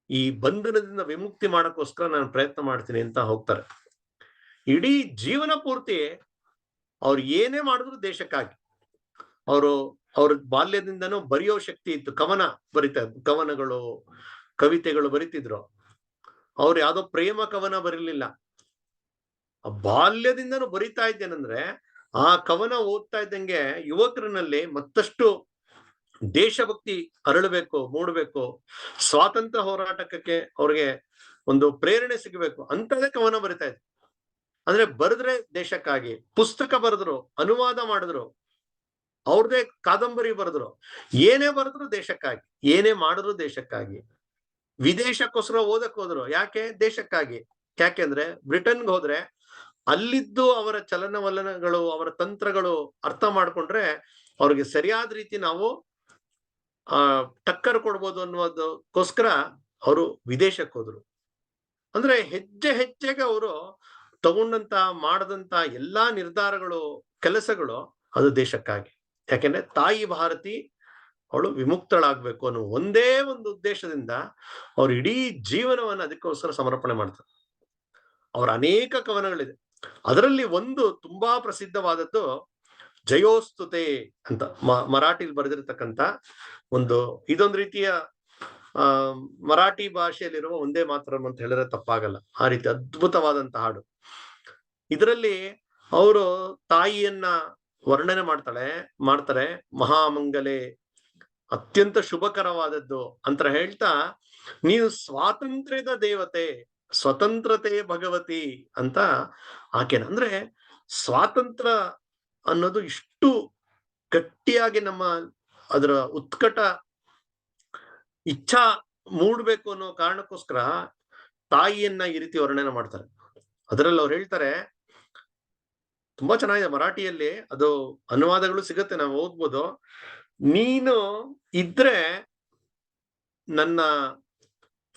ಈ ಬಂಧನದಿಂದ ವಿಮುಕ್ತಿ ಮಾಡಕ್ಕೋಸ್ಕರ ನಾನು ಪ್ರಯತ್ನ ಮಾಡ್ತೀನಿ ಅಂತ ಹೋಗ್ತಾರೆ. ಇಡೀ ಜೀವನ ಪೂರ್ತಿ ಅವ್ರು ಏನೇ ಮಾಡಿದ್ರು ದೇಶಕ್ಕಾಗಿ. ಅವ್ರ ಬಾಲ್ಯದಿಂದನೂ ಬರೆಯೋ ಶಕ್ತಿ ಇತ್ತು, ಕವನ ಬರಿತಾ ಇದ್ರು, ಕವನಗಳು ಕವಿತೆಗಳು ಬರಿತಿದ್ರು. ಅವ್ರು ಯಾವ್ದೋ ಪ್ರೇಮ ಕವನ ಬರೀಲಿಲ್ಲ, ಬಾಲ್ಯದಿಂದನೂ ಬರಿತಾ ಇದ್ದೇನಂದ್ರೆ ಆ ಕವನ ಓದ್ತಾ ಇದ್ದಂಗೆ ಯುವಕರಲ್ಲಿ ಮತ್ತಷ್ಟು ದೇಶಭಕ್ತಿ ಅರಳಬೇಕು, ಮೂಡಬೇಕು, ಸ್ವಾತಂತ್ರ್ಯ ಹೋರಾಟಕ್ಕೆ ಅವ್ರಿಗೆ ಒಂದು ಪ್ರೇರಣೆ ಸಿಗಬೇಕು ಅಂತದೇ ಕವನ ಬರಿತಾ ಇದ್ರು. ಅಂದ್ರೆ ಬರೆದ್ರೆ ದೇಶಕ್ಕಾಗಿ, ಪುಸ್ತಕ ಬರೆದ್ರು, ಅನುವಾದ ಮಾಡಿದ್ರು, ಅವ್ರದೇ ಕಾದಂಬರಿ ಬರೆದ್ರು, ಏನೇ ಬರೆದ್ರು ದೇಶಕ್ಕಾಗಿ, ಏನೇ ಮಾಡಿದ್ರು ದೇಶಕ್ಕಾಗಿ. ವಿದೇಶಕ್ಕೋಸ್ಕರ ಓದಕ್ ಹೋದ್ರು, ಯಾಕೆ? ದೇಶಕ್ಕಾಗಿ. ಯಾಕೆಂದ್ರೆ ಬ್ರಿಟನ್ಗೆ ಹೋದ್ರೆ ಅಲ್ಲಿದ್ದು ಅವರ ಚಲನವಲನಗಳು, ಅವರ ತಂತ್ರಗಳು ಅರ್ಥ ಮಾಡ್ಕೊಂಡ್ರೆ ಅವ್ರಿಗೆ ಸರಿಯಾದ ರೀತಿ ನಾವು ಟಕ್ಕರ್ ಕೊಡ್ಬೋದು ಅನ್ನೋದಕ್ಕೋಸ್ಕರ ಅವರು ವಿದೇಶಕ್ಕೆ ಹೋದ್ರು. ಅಂದ್ರೆ ಹೆಜ್ಜೆ ಹೆಜ್ಜೆಗೆ ಅವರು ತಗೊಂಡಂತ ಮಾಡದಂತ ಎಲ್ಲಾ ನಿರ್ಧಾರಗಳು, ಕೆಲಸಗಳು ಅದು ದೇಶಕ್ಕಾಗಿ. ಯಾಕೆಂದ್ರೆ ತಾಯಿ ಭಾರತಿ ಅವಳು ವಿಮುಕ್ತಳಾಗ್ಬೇಕು ಅನ್ನೋ ಒಂದೇ ಒಂದು ಉದ್ದೇಶದಿಂದ ಅವ್ರು ಇಡೀ ಜೀವನವನ್ನು ಅದಕ್ಕೋಸ್ಕರ ಸಮರ್ಪಣೆ ಮಾಡ್ತಾರೆ. ಅವರ ಅನೇಕ ಕವನಗಳಿದೆ. ಅದರಲ್ಲಿ ಒಂದು ತುಂಬಾ ಪ್ರಸಿದ್ಧವಾದದ್ದು ಜಯೋಸ್ತುತೆ ಅಂತ ಮರಾಠಿಲಿ ಬರೆದಿರ್ತಕ್ಕಂಥ ಒಂದು, ಇದೊಂದು ರೀತಿಯ ಮರಾಠಿ ಭಾಷೆಯಲ್ಲಿರುವ ಒಂದೇ ಮಾತರಂ ಅಂತ ಹೇಳಿದ್ರೆ ತಪ್ಪಾಗಲ್ಲ, ಆ ರೀತಿ ಅದ್ಭುತವಾದಂತಹ ಹಾಡು. ಇದರಲ್ಲಿ ಅವರು ತಾಯಿಯನ್ನ ವರ್ಣನೆ ಮಾಡ್ತಾರೆ, ಮಹಾಮಂಗಲೆ, ಅತ್ಯಂತ ಶುಭಕರವಾದದ್ದು ಅಂತ ಹೇಳ್ತಾ, ನೀವು ಸ್ವಾತಂತ್ರ್ಯದ ದೇವತೆ, ಸ್ವತಂತ್ರತೆ ಭಗವತಿ ಅಂತ ಆಕೆನ. ಅಂದ್ರೆ ಸ್ವಾತಂತ್ರ್ಯ ಅನ್ನೋದು ಇಷ್ಟು ಗಟ್ಟಿಯಾಗಿ ನಮ್ಮ ಅದರ ಉತ್ಕಟ ಇಚ್ಛಾ ಮೂಡ್ಬೇಕು ಅನ್ನೋ ಕಾರಣಕ್ಕೋಸ್ಕರ ತಾಯಿಯನ್ನ ಈ ರೀತಿ ವರ್ಣನೆ ಮಾಡ್ತಾರೆ. ಅದರಲ್ಲಿ ಅವ್ರು ಹೇಳ್ತಾರೆ, ತುಂಬಾ ಚೆನ್ನಾಗಿದೆ ಮರಾಠಿಯಲ್ಲಿ, ಅದು ಅನುವಾದಗಳು ಸಿಗತ್ತೆ, ನಾವು ಓದ್ಬೋದು. ನೀನು ಇದ್ರೆ ನನ್ನ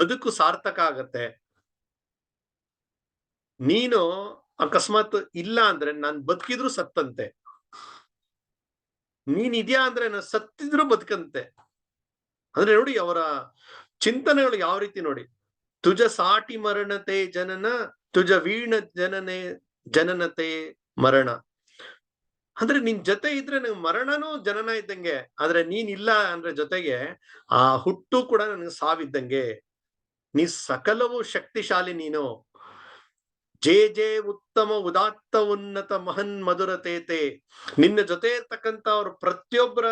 ಬದುಕು ಸಾರ್ಥಕ ಆಗತ್ತೆ, ನೀನು ಅಕಸ್ಮಾತ್ ಇಲ್ಲ ಅಂದ್ರೆ ನಾನ್ ಬದುಕಿದ್ರು ಸತ್ತಂತೆ, ನೀನಿದ್ಯಾ ಅಂದ್ರೆ ನಾನು ಸತ್ತಿದ್ರು ಬದುಕಂತೆ. ಅಂದ್ರೆ ನೋಡಿ ಅವರ ಚಿಂತನೆಗಳು ಯಾವ ರೀತಿ ನೋಡಿ. ತುಜ ಸಾಟಿ ಮರಣತೆ ಜನನ, ತುಜ ವೀಣ ಜನನತೆ ಮರಣ. ಅಂದ್ರೆ ನಿನ್ ಜೊತೆ ಇದ್ರೆ ನಂಗೆ ಮರಣನೂ ಜನನ ಇದ್ದಂಗೆ, ಆದ್ರೆ ನೀನ್ ಇಲ್ಲ ಅಂದ್ರೆ ಜೊತೆಗೆ ಆ ಹುಟ್ಟು ಕೂಡ ನನಗೆ ಸಾವಿದ್ದಂಗೆ. ನೀ ಸಕಲವು ಶಕ್ತಿಶಾಲಿ ನೀನು, ಜೇ ಜೇ ಉತ್ತಮ ಉದಾತ್ತ ಉನ್ನತ ಮಹನ್ ಮಧುರತೇತೆ. ನಿನ್ನ ಜೊತೆ ಇರ್ತಕ್ಕಂಥ ಅವ್ರ ಪ್ರತಿಯೊಬ್ಬರ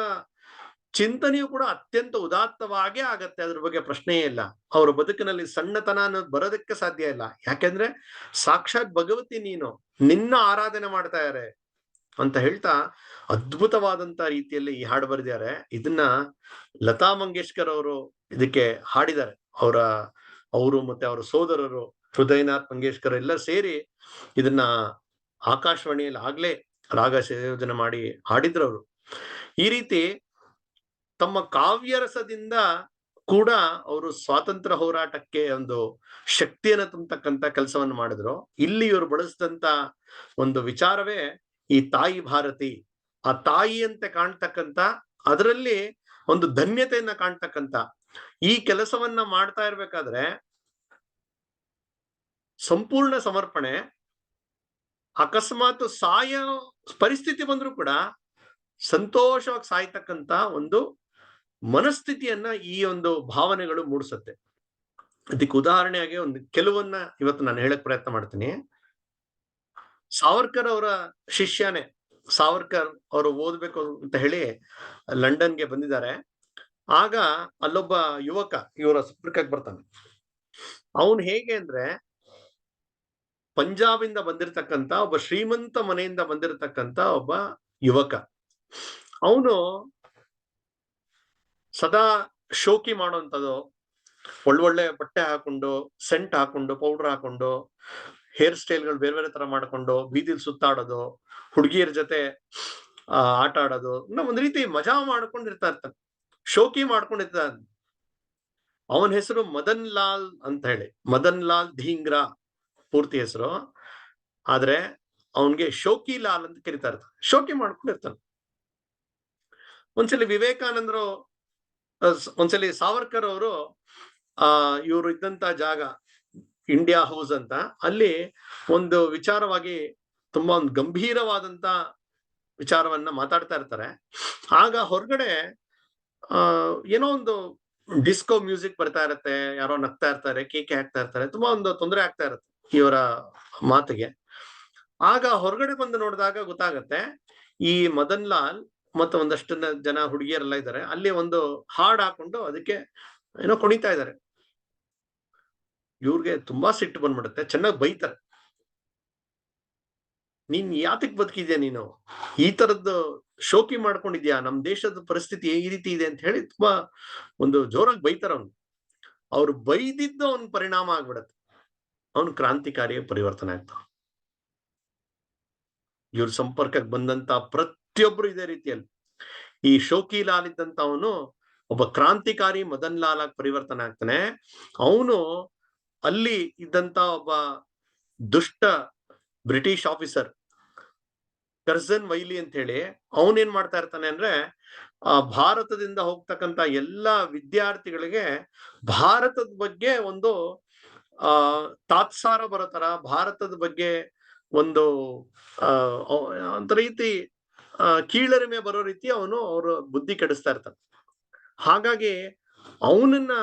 ಚಿಂತನೆಯೂ ಕೂಡ ಅತ್ಯಂತ ಉದಾತ್ತವಾಗೇ ಆಗತ್ತೆ, ಅದ್ರ ಬಗ್ಗೆ ಪ್ರಶ್ನೆಯೇ ಇಲ್ಲ. ಅವ್ರ ಬದುಕಿನಲ್ಲಿ ಸಣ್ಣತನ ಅನ್ನೋದು ಬರೋದಕ್ಕೆ ಸಾಧ್ಯ ಇಲ್ಲ, ಯಾಕೆಂದ್ರೆ ಸಾಕ್ಷಾತ್ ಭಗವತಿ ನೀನು, ನಿನ್ನ ಆರಾಧನೆ ಮಾಡ್ತಾ ಇದ್ದಾರೆ ಅಂತ ಹೇಳ್ತಾ ಅದ್ಭುತವಾದಂತ ರೀತಿಯಲ್ಲಿ ಈ ಹಾಡು ಬರೆದಿದ್ದಾರೆ. ಇದನ್ನ ಲತಾ ಮಂಗೇಶ್ಕರ್ ಅವರು ಇದಕ್ಕೆ ಹಾಡಿದ್ದಾರೆ. ಅವರು ಮತ್ತೆ ಅವರ ಸೋದರರು ಹೃದಯನಾಥ್ ಮಂಗೇಶ್ಕರ್ ಎಲ್ಲ ಸೇರಿ ಇದನ್ನ ಆಕಾಶವಾಣಿಯಲ್ಲಿ ಆಗ್ಲೇ ರಾಗ ಸಂಯೋಜನೆ ಮಾಡಿ ಹಾಡಿದ್ರು ಅವರು. ಈ ರೀತಿ ತಮ್ಮ ಕಾವ್ಯರಸದಿಂದ ಕೂಡ ಅವರು ಸ್ವಾತಂತ್ರ್ಯ ಹೋರಾಟಕ್ಕೆ ಒಂದು ಶಕ್ತಿಯನ್ನು ತುಂಬತಕ್ಕಂತ ಕೆಲಸವನ್ನು ಮಾಡಿದ್ರು. ಇಲ್ಲಿ ಇವರು ಬಳಸಿದಂತ ಒಂದು ವಿಚಾರವೇ ಈ ತಾಯಿ ಭಾರತಿ. ಆ ತಾಯಿಯಂತೆ ಕಾಣ್ತಕ್ಕಂತ, ಅದರಲ್ಲಿ ಒಂದು ಧನ್ಯತೆಯನ್ನ ಕಾಣ್ತಕ್ಕಂತ ಈ ಕೆಲಸವನ್ನ ಮಾಡ್ತಾ ಇರ್ಬೇಕಾದ್ರೆ ಸಂಪೂರ್ಣ ಸಮರ್ಪಣೆ. ಅಕಸ್ಮಾತ್ ಸಾಯೋ ಪರಿಸ್ಥಿತಿ ಬಂದ್ರೂ ಕೂಡ ಸಂತೋಷವಾಗಿ ಸಾಯ್ತಕ್ಕಂತ ಒಂದು ಮನಸ್ಥಿತಿಯನ್ನ ಈ ಒಂದು ಭಾವನೆಗಳು ಮೂಡಿಸುತ್ತೆ. ಅದಕ್ಕೆ ಉದಾಹರಣೆಯಾಗಿ ಒಂದು ಕೆಲವನ್ನ ಇವತ್ತು ನಾನು ಹೇಳಕ್ ಪ್ರಯತ್ನ ಮಾಡ್ತೀನಿ. ಸಾವರ್ಕರ್ ಅವರ ಶಿಷ್ಯನೇ, ಸಾವರ್ಕರ್ ಅವರು ಓದ್ಬೇಕು ಅಂತ ಹೇಳಿ ಲಂಡನ್ಗೆ ಬಂದಿದ್ದಾರೆ. ಆಗ ಅಲ್ಲೊಬ್ಬ ಯುವಕ ಇವರ ಸಂಪರ್ಕಕ್ಕೆ ಬರ್ತಾನೆ. ಅವನು ಹೇಗೆ ಅಂದ್ರೆ ಪಂಜಾಬಿಂದ ಬಂದಿರತಕ್ಕಂತ ಒಬ್ಬ ಶ್ರೀಮಂತ ಮನೆಯಿಂದ ಬಂದಿರತಕ್ಕಂತ ಒಬ್ಬ ಯುವಕ. ಅವನು ಸದಾ ಶೋಕಿ ಮಾಡುವಂಥದ್ದು, ಒಳ್ಳೊಳ್ಳೆ ಬಟ್ಟೆ ಹಾಕೊಂಡು, ಸೆಂಟ್ ಹಾಕೊಂಡು, ಪೌಡರ್ ಹಾಕೊಂಡು, ಹೇರ್ ಸ್ಟೈಲ್ಗಳು ಬೇರೆ ಬೇರೆ ತರ ಮಾಡ್ಕೊಂಡು ಬೀದಿಲ್ ಸುತ್ತಾಡೋದು, ಹುಡುಗಿಯರ ಜೊತೆ ಆಟ ಆಡೋದು, ಒಂದ್ ರೀತಿ ಮಜಾ ಮಾಡ್ಕೊಂಡಿರ್ತಾ ಇರ್ತಾನೆ, ಶೋಕಿ ಮಾಡ್ಕೊಂಡಿರ್ತಾನೆ. ಅವನ ಹೆಸರು ಮದನ್ ಲಾಲ್ ಅಂತ ಹೇಳಿ, ಮದನ್ ಲಾಲ್ ಧೀಂಗ್ರಾ ಪೂರ್ತಿ ಹೆಸರು. ಆದ್ರೆ ಅವನ್ಗೆ ಶೋಕಿ ಲಾಲ್ ಅಂತ ಕರಿತಾ ಇರ್ತಾನೆ, ಶೋಕಿ ಮಾಡ್ಕೊಂಡಿರ್ತಾನೆ. ಒಂದ್ಸಲಿ ವಿವೇಕಾನಂದರು, ಒಂದ್ಸಲಿ ಸಾವರ್ಕರ್ ಅವರು ಇವರು ಇದ್ದಂತ ಜಾಗ ಇಂಡಿಯಾ ಹೌಸ್ ಅಂತ, ಅಲ್ಲಿ ಒಂದು ವಿಚಾರವಾಗಿ ತುಂಬಾ ಒಂದು ಗಂಭೀರವಾದಂತ ವಿಚಾರವನ್ನ ಮಾತಾಡ್ತಾ ಇರ್ತಾರೆ. ಆಗ ಹೊರಗಡೆ ಏನೋ ಒಂದು ಡಿಸ್ಕೋ ಮ್ಯೂಸಿಕ್ ಬರ್ತಾ ಇರತ್ತೆ, ಯಾರೋ ನಗ್ತಾ ಇರ್ತಾರೆ, ಕೇಕೆ ಹಾಕ್ತಾ ಇರ್ತಾರೆ, ತುಂಬಾ ಒಂದು ತೊಂದರೆ ಆಗ್ತಾ ಇರತ್ತೆ ಇವರ ಮಾತಿಗೆ. ಆಗ ಹೊರಗಡೆ ಬಂದು ನೋಡಿದಾಗ ಗೊತ್ತಾಗತ್ತೆ, ಈ ಮದನ್ ಲಾಲ್ ಮತ್ತು ಒಂದಷ್ಟು ಜನ ಹುಡುಗಿಯರೆಲ್ಲ ಇದ್ದಾರೆ, ಅಲ್ಲಿ ಒಂದು ಹಾಡ್ ಹಾಕೊಂಡು ಅದಕ್ಕೆ ಏನೋ ಕುಣಿತಾ ಇದ್ದಾರೆ. ಇವ್ರಿಗೆ ತುಂಬಾ ಸಿಟ್ಟು ಬಂದ್ಬಿಡುತ್ತೆ, ಚೆನ್ನಾಗಿ ಬೈತಾರೆ. ನೀನ್ ಯಾತಕ್ ಬದುಕಿದ್ಯಾ, ನೀನು ಈ ತರದ್ದು ಶೋಕಿ ಮಾಡ್ಕೊಂಡಿದ್ಯಾ, ನಮ್ ದೇಶದ ಪರಿಸ್ಥಿತಿ ಈ ರೀತಿ ಇದೆ ಅಂತ ಹೇಳಿ ತುಂಬಾ ಒಂದು ಜೋರಾಗಿ ಬೈತಾರ ಅವ್ನು. ಅವ್ರು ಬೈದಿದ್ದು ಅವನ್ ಪರಿಣಾಮ ಆಗ್ಬಿಡತ್ತೆ, ಅವನು ಕ್ರಾಂತಿಕಾರಿ ಪರಿವರ್ತನೆ ಆಗ್ತಾವ. ಇವ್ರ ಸಂಪರ್ಕಕ್ಕೆ ಬಂದಂತ ಪ್ರತಿಯೊಬ್ರು ಇದೇ ರೀತಿಯಲ್ಲಿ, ಈ ಶೋಕಿ ಲಾಲ್ ಇದ್ದಂತ ಅವನು ಒಬ್ಬ ಕ್ರಾಂತಿಕಾರಿ ಮದನ್ ಲಾಲ್ ಆಗಿ ಪರಿವರ್ತನೆ ಆಗ್ತಾನೆ. ಅವನು ಅಲ್ಲಿ ಇದ್ದಂತ ಒಬ್ಬ ದುಷ್ಟ ಬ್ರಿಟಿಷ್ ಆಫೀಸರ್ ಕರ್ಜನ್ ವೈಲಿ ಅಂತ ಹೇಳಿ, ಅವನೇನ್ ಮಾಡ್ತಾ ಇರ್ತಾನೆ ಅಂದ್ರೆ, ಭಾರತದಿಂದ ಹೋಗ್ತಕ್ಕಂತ ಎಲ್ಲಾ ವಿದ್ಯಾರ್ಥಿಗಳಿಗೆ ಭಾರತದ ಬಗ್ಗೆ ಒಂದು ತಾತ್ಸಾರ ಬರೋ ತರ, ಭಾರತದ ಬಗ್ಗೆ ಒಂದು ಒಂದ್ ರೀತಿ ಕೀಳರಿಮೆ ಬರೋ ರೀತಿ ಅವನು ಅವ್ರ ಬುದ್ಧಿ ಕೆಡಿಸ್ತಾ ಇರ್ತಾನೆ. ಹಾಗಾಗಿ ಅವನನ್ನ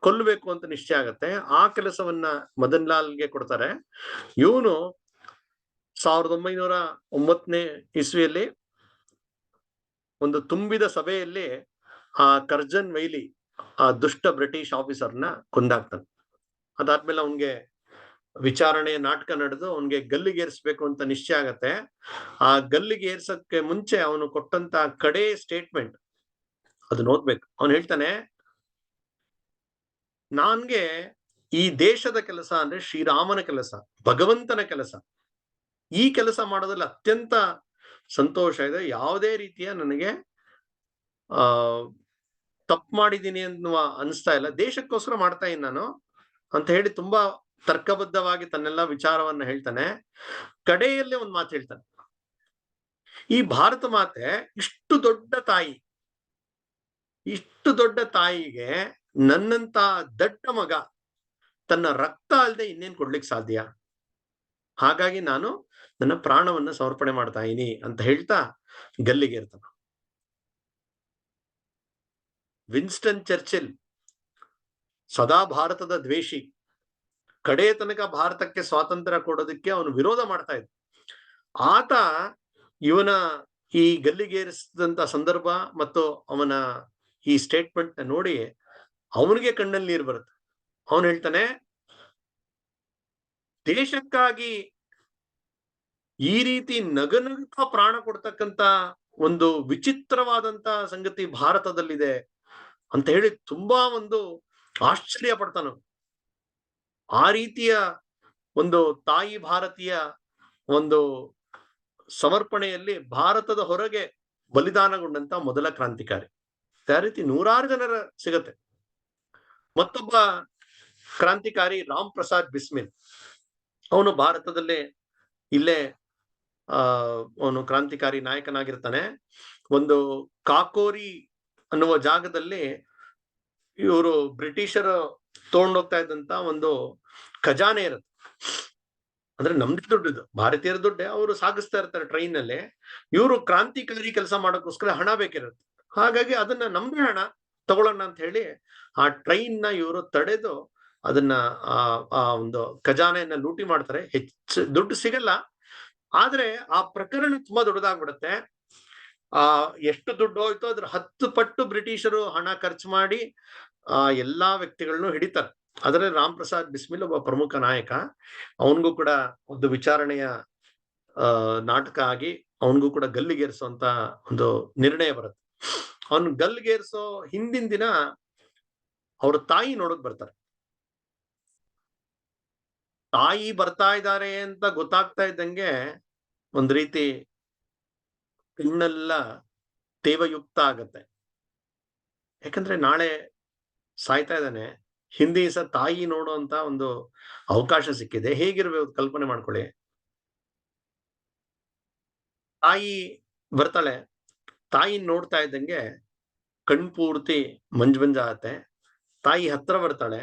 ಕೊಲ್ಲಬೇಕು ಅಂತ ನಿಶ್ಚಯ ಆಗತ್ತೆ. ಆ ಕೆಲಸವನ್ನ ಮದನ್ ಲಾಲ್ಗೆ ಕೊಡ್ತಾರೆ. ಇವನು 1909 ಇಸ್ವಿಯಲ್ಲಿ ಒಂದು ತುಂಬಿದ ಸಭೆಯಲ್ಲಿ ಆ ಕರ್ಜನ್ ವೈಲಿ, ಆ ದುಷ್ಟ ಬ್ರಿಟಿಷ್ ಆಫೀಸರ್ನ ಕೊಂದಾಕ್ತಾನೆ. ಅದಾದ್ಮೇಲೆ ಅವನ್ಗೆ ವಿಚಾರಣೆ ನಾಟಕ ನಡೆದು ಅವನ್ಗೆ ಗಲ್ಲಿಗೆ ಏರಿಸ್ಬೇಕು ಅಂತ ನಿಶ್ಚಯ ಆಗತ್ತೆ. ಆ ಗಲ್ಲಿಗೆ ಏರ್ಸಕ್ಕೆ ಮುಂಚೆ ಅವನು ಕೊಟ್ಟಂತ ಕಡೆ ಸ್ಟೇಟ್ಮೆಂಟ್ ಅದನ್ನ ಓದ್ಬೇಕು. ಅವನು ಹೇಳ್ತಾನೆ, ನನ್ಗೆ ಈ ದೇಶದ ಕೆಲಸ ಅಂದ್ರೆ ಶ್ರೀರಾಮನ ಕೆಲಸ, ಭಗವಂತನ ಕೆಲಸ. ಈ ಕೆಲಸ ಮಾಡೋದ್ರಲ್ಲಿ ಅತ್ಯಂತ ಸಂತೋಷ ಇದೆ, ಯಾವುದೇ ರೀತಿಯ ನನಗೆ ತಪ್ಪು ಮಾಡಿದ್ದೀನಿ ಅನ್ನುವ ಅನಿಸ್ತಾ ಇಲ್ಲ, ದೇಶಕ್ಕೋಸ್ಕರ ಮಾಡ್ತಾ ಇದ್ದೀನಿ ನಾನು ಅಂತ ಹೇಳಿ ತುಂಬಾ ತರ್ಕಬದ್ಧವಾಗಿ ತನ್ನೆಲ್ಲ ವಿಚಾರವನ್ನ ಹೇಳ್ತಾನೆ. ಕಡೆಯಲ್ಲಿ ಒಂದು ಮಾತು ಹೇಳ್ತಾನೆ, ಈ ಭಾರತ ಮಾತೆ ಇಷ್ಟು ದೊಡ್ಡ ತಾಯಿ, ಇಷ್ಟು ದೊಡ್ಡ ತಾಯಿಗೆ ನನ್ನಂತ ದಡ್ಡ ಮಗ ತನ್ನ ರಕ್ತ ಅಲ್ಲದೆ ಇನ್ನೇನ್ ಕೊಡ್ಲಿಕ್ಕೆ ಸಾಧ್ಯ, ಹಾಗಾಗಿ ನಾನು ನನ್ನ ಪ್ರಾಣವನ್ನ ಸಮರ್ಪಣೆ ಮಾಡ್ತಾ ಇದೀನಿ ಅಂತ ಹೇಳ್ತಾ ಗಲ್ಲಿಗೆ ಇರ್ತಾನೆ. ವಿನ್ಸ್ಟನ್ ಚರ್ಚಿಲ್ ಸದಾ ಭಾರತದ ದ್ವೇಷಿ, ಕಡೆ ತನಕ ಭಾರತಕ್ಕೆ ಸ್ವಾತಂತ್ರ್ಯ ಕೊಡೋದಕ್ಕೆ ಅವನು ವಿರೋಧ ಮಾಡ್ತಾ ಇದ್ದ. ಆತ ಇವನ ಈ ಗಲ್ಲಿಗೇರಿಸಿದಂತ ಸಂದರ್ಭ ಮತ್ತು ಅವನ ಈ ಸ್ಟೇಟ್ಮೆಂಟ್ ನೋಡಿ ಅವನಿಗೆ ಕಣ್ಣಲ್ಲಿ ನೀರು ಬರುತ್ತೆ. ಅವನು ಹೇಳ್ತಾನೆ, ದೇಶಕ್ಕಾಗಿ ಈ ರೀತಿ ನಗನಗ್ತಾ ಪ್ರಾಣ ಕೊಡ್ತಕ್ಕಂತ ಒಂದು ವಿಚಿತ್ರವಾದಂತ ಸಂಗತಿ ಭಾರತದಲ್ಲಿದೆ ಅಂತ ಹೇಳಿ ತುಂಬಾ ಒಂದು ಆಶ್ಚರ್ಯ ಪಡ್ತಾನ. ಆ ರೀತಿಯ ಒಂದು ತಾಯಿ ಭಾರತೀಯ ಒಂದು ಸಮರ್ಪಣೆಯಲ್ಲಿ ಭಾರತದ ಹೊರಗೆ ಬಲಿದಾನಗೊಂಡಂತ ಮೊದಲ ಕ್ರಾಂತಿಕಾರಿ. ಅದೇ ರೀತಿ ನೂರಾರು ಜನರ ಸಿಗತ್ತೆ. ಮತ್ತೊಬ್ಬ ಕ್ರಾಂತಿಕಾರಿ ರಾಮ್ ಪ್ರಸಾದ್ ಬಿಸ್ಮಿಲ್, ಅವನು ಭಾರತದಲ್ಲೇ ಇಲ್ಲೇ ಅವನು ಕ್ರಾಂತಿಕಾರಿ ನಾಯಕನಾಗಿರ್ತಾನೆ. ಒಂದು ಕಾಕೋರಿ ಅನ್ನುವ ಜಾಗದಲ್ಲಿ ಇವರು ಬ್ರಿಟಿಷರು ತಗೊಂಡೋಗ್ತಾ ಇದ್ದಂತ ಒಂದು ಖಜಾನೆ ಇರುತ್ತೆ. ಅಂದ್ರೆ ನಮ್ದು ದುಡ್ಡು, ಭಾರತೀಯರ ದುಡ್ಡೆ, ಅವರು ಸಾಗಿಸ್ತಾ ಇರ್ತಾರೆ ಟ್ರೈನ್ ನಲ್ಲಿ. ಇವರು ಕ್ರಾಂತಿಕಾರಿ ಕೆಲಸ ಮಾಡೋಕ್ಕೋಸ್ಕರ ಹಣ ಬೇಕಿರುತ್ತೆ, ಹಾಗಾಗಿ ಅದನ್ನ ನಮ್ದೇ ಹಣ ತಗೊಳ್ಳೋಣ ಅಂತ ಹೇಳಿ ಆ ಟ್ರೈನ್ ನ ಇವರು ತಡೆದು ಅದನ್ನ ಆ ಒಂದು ಖಜಾನೆಯನ್ನ ಲೂಟಿ ಮಾಡ್ತಾರೆ. ಹೆಚ್ಚು ದುಡ್ಡು ಸಿಗಲ್ಲ, ಆದ್ರೆ ಆ ಪ್ರಕರಣ ತುಂಬಾ ದೊಡ್ಡದಾಗ್ಬಿಡುತ್ತೆ. ಎಷ್ಟು ದುಡ್ಡು ಹೋಯ್ತೋ ಅದ್ರ 10 ಪಟ್ಟು ಬ್ರಿಟಿಷರು ಹಣ ಖರ್ಚು ಮಾಡಿ ಎಲ್ಲಾ ವ್ಯಕ್ತಿಗಳನ್ನು ಹಿಡಿತಾರೆ. ಅದರಲ್ಲಿ ರಾಮ್ ಪ್ರಸಾದ್ ಬಿಸ್ಮಿಲ್ ಒಬ್ಬ ಪ್ರಮುಖ ನಾಯಕ. ಅವನಿಗೂ ಕೂಡ ಒಂದು ವಿಚಾರಣೆಯ ನಾಟಕ ಆಗಿ ಅವನಿಗೂ ಕೂಡ ಗಲ್ಲಿಗೇರಿಸುವಂತ ಒಂದು ನಿರ್ಣಯ ಬರುತ್ತೆ. ಅವನು ಗಲ್ಲಿಗೇರಿಸೋ ಹಿಂದಿನ ದಿನ ಅವ್ರ ತಾಯಿ ನೋಡಕ್ ಬರ್ತಾರೆ. ತಾಯಿ ಬರ್ತಾ ಇದ್ದಾರೆ ಅಂತ ಗೊತ್ತಾಗ್ತಾ ಇದ್ದಂಗೆ ಒಂದ್ ರೀತಿ ಕಣ್ಣೆಲ್ಲ ತೇವಯುಕ್ತ ಆಗತ್ತೆ. ಯಾಕಂದ್ರೆ ನಾಳೆ ಸಾಯ್ತಾ ಇದ್ದಾನೆ, ಹಿಂದಿ ದಿವಸ ತಾಯಿ ನೋಡುವಂತ ಒಂದು ಅವಕಾಶ ಸಿಕ್ಕಿದೆ. ಹೇಗಿರ್ಬೇಕು ಕಲ್ಪನೆ ಮಾಡ್ಕೊಳ್ಳಿ. ತಾಯಿ ಬರ್ತಾಳೆ, ತಾಯಿ ನೋಡ್ತಾ ಇದ್ದಂಗೆ ಕಣ್ಪೂರ್ತಿ ಮಂಜಾಗತ್ತೆ. ತಾಯಿ ಹತ್ರ ಬರ್ತಾಳೆ.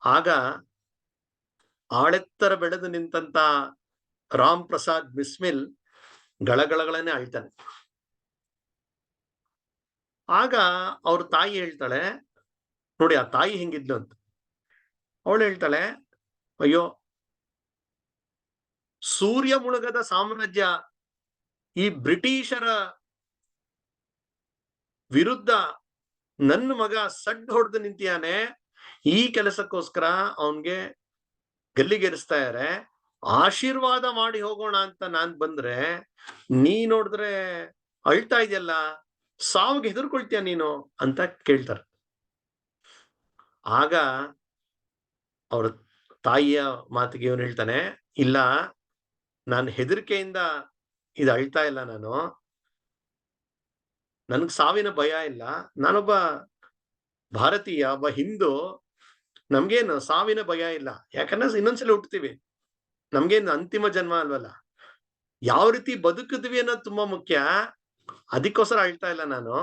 ಆಗ ಆಳೆತ್ತರ ಬೆಳೆದು ನಿಂತಂತ ರಾಮ್ ಪ್ರಸಾದ್ ಬಿಸ್ಮಿಲ್ ಗಳಗಳಗಳನೆ ಅಳ್ತಾನೆ. ಆಗ ಅವ್ರ ತಾಯಿ ಹೇಳ್ತಾಳೆ, ನೋಡಿ ಆ ತಾಯಿ ಹೆಂಗಿದ್ಲು ಅಂತ. ಅವಳು ಹೇಳ್ತಾಳೆ, ಅಯ್ಯೋ, ಸೂರ್ಯ ಮುಳುಗದ ಸಾಮ್ರಾಜ್ಯ ಈ ಬ್ರಿಟಿಷರ ವಿರುದ್ಧ ನನ್ನ ಮಗ ಸಡ್ಡು ಹೊಡೆದು ನಿಂತಿಯಾನೆ. ಈ ಕೆಲಸಕ್ಕೋಸ್ಕರ ಅವನ್ಗೆ ಗಲ್ಲಿಗೇರಿಸ್ತಾ ಇದಾರೆ. ಆಶೀರ್ವಾದ ಮಾಡಿ ಹೋಗೋಣ ಅಂತ ನಾನ್ ಬಂದ್ರೆ ನೀ ನೋಡಿದ್ರೆ ಅಳ್ತಾ ಇದೆಯಲ್ಲ, ಸಾವಿಗೆ ಹೆದರ್ಕೊಳ್ತೀಯ ನೀನು ಅಂತ ಕೇಳ್ತಾರೆ. ಆಗ ಅವ್ರ ತಾಯಿಯ ಮಾತಿಗೆ ಇವನು ಹೇಳ್ತಾನೆ, ಇಲ್ಲ, ನಾನು ಹೆದರಿಕೆಯಿಂದ ಇದು ಅಳ್ತಾ ಇಲ್ಲ, ನನ್ಗ್ ಸಾವಿನ ಭಯ ಇಲ್ಲ. ನಾನೊಬ್ಬ ಭಾರತೀಯ, ಒಬ್ಬ ಹಿಂದೂ. ನಮ್ಗೇನು ಸಾವಿನ ಭಯ ಇಲ್ಲ. ಯಾಕಂದ್ರೆ ಇನ್ನೊಂದ್ಸಲ ಹುಟ್ಟುತ್ತೀವಿ. ನಮ್ಗೇನು ಅಂತಿಮ ಜನ್ಮ ಅಲ್ವಲ್ಲ. ಯಾವ ರೀತಿ ಬದುಕಿದ್ವಿ ಅನ್ನೋದು ತುಂಬಾ ಮುಖ್ಯ. ಅದಕ್ಕೋಸ್ಕರ ಅಳ್ತಾ ಇಲ್ಲ ನಾನು.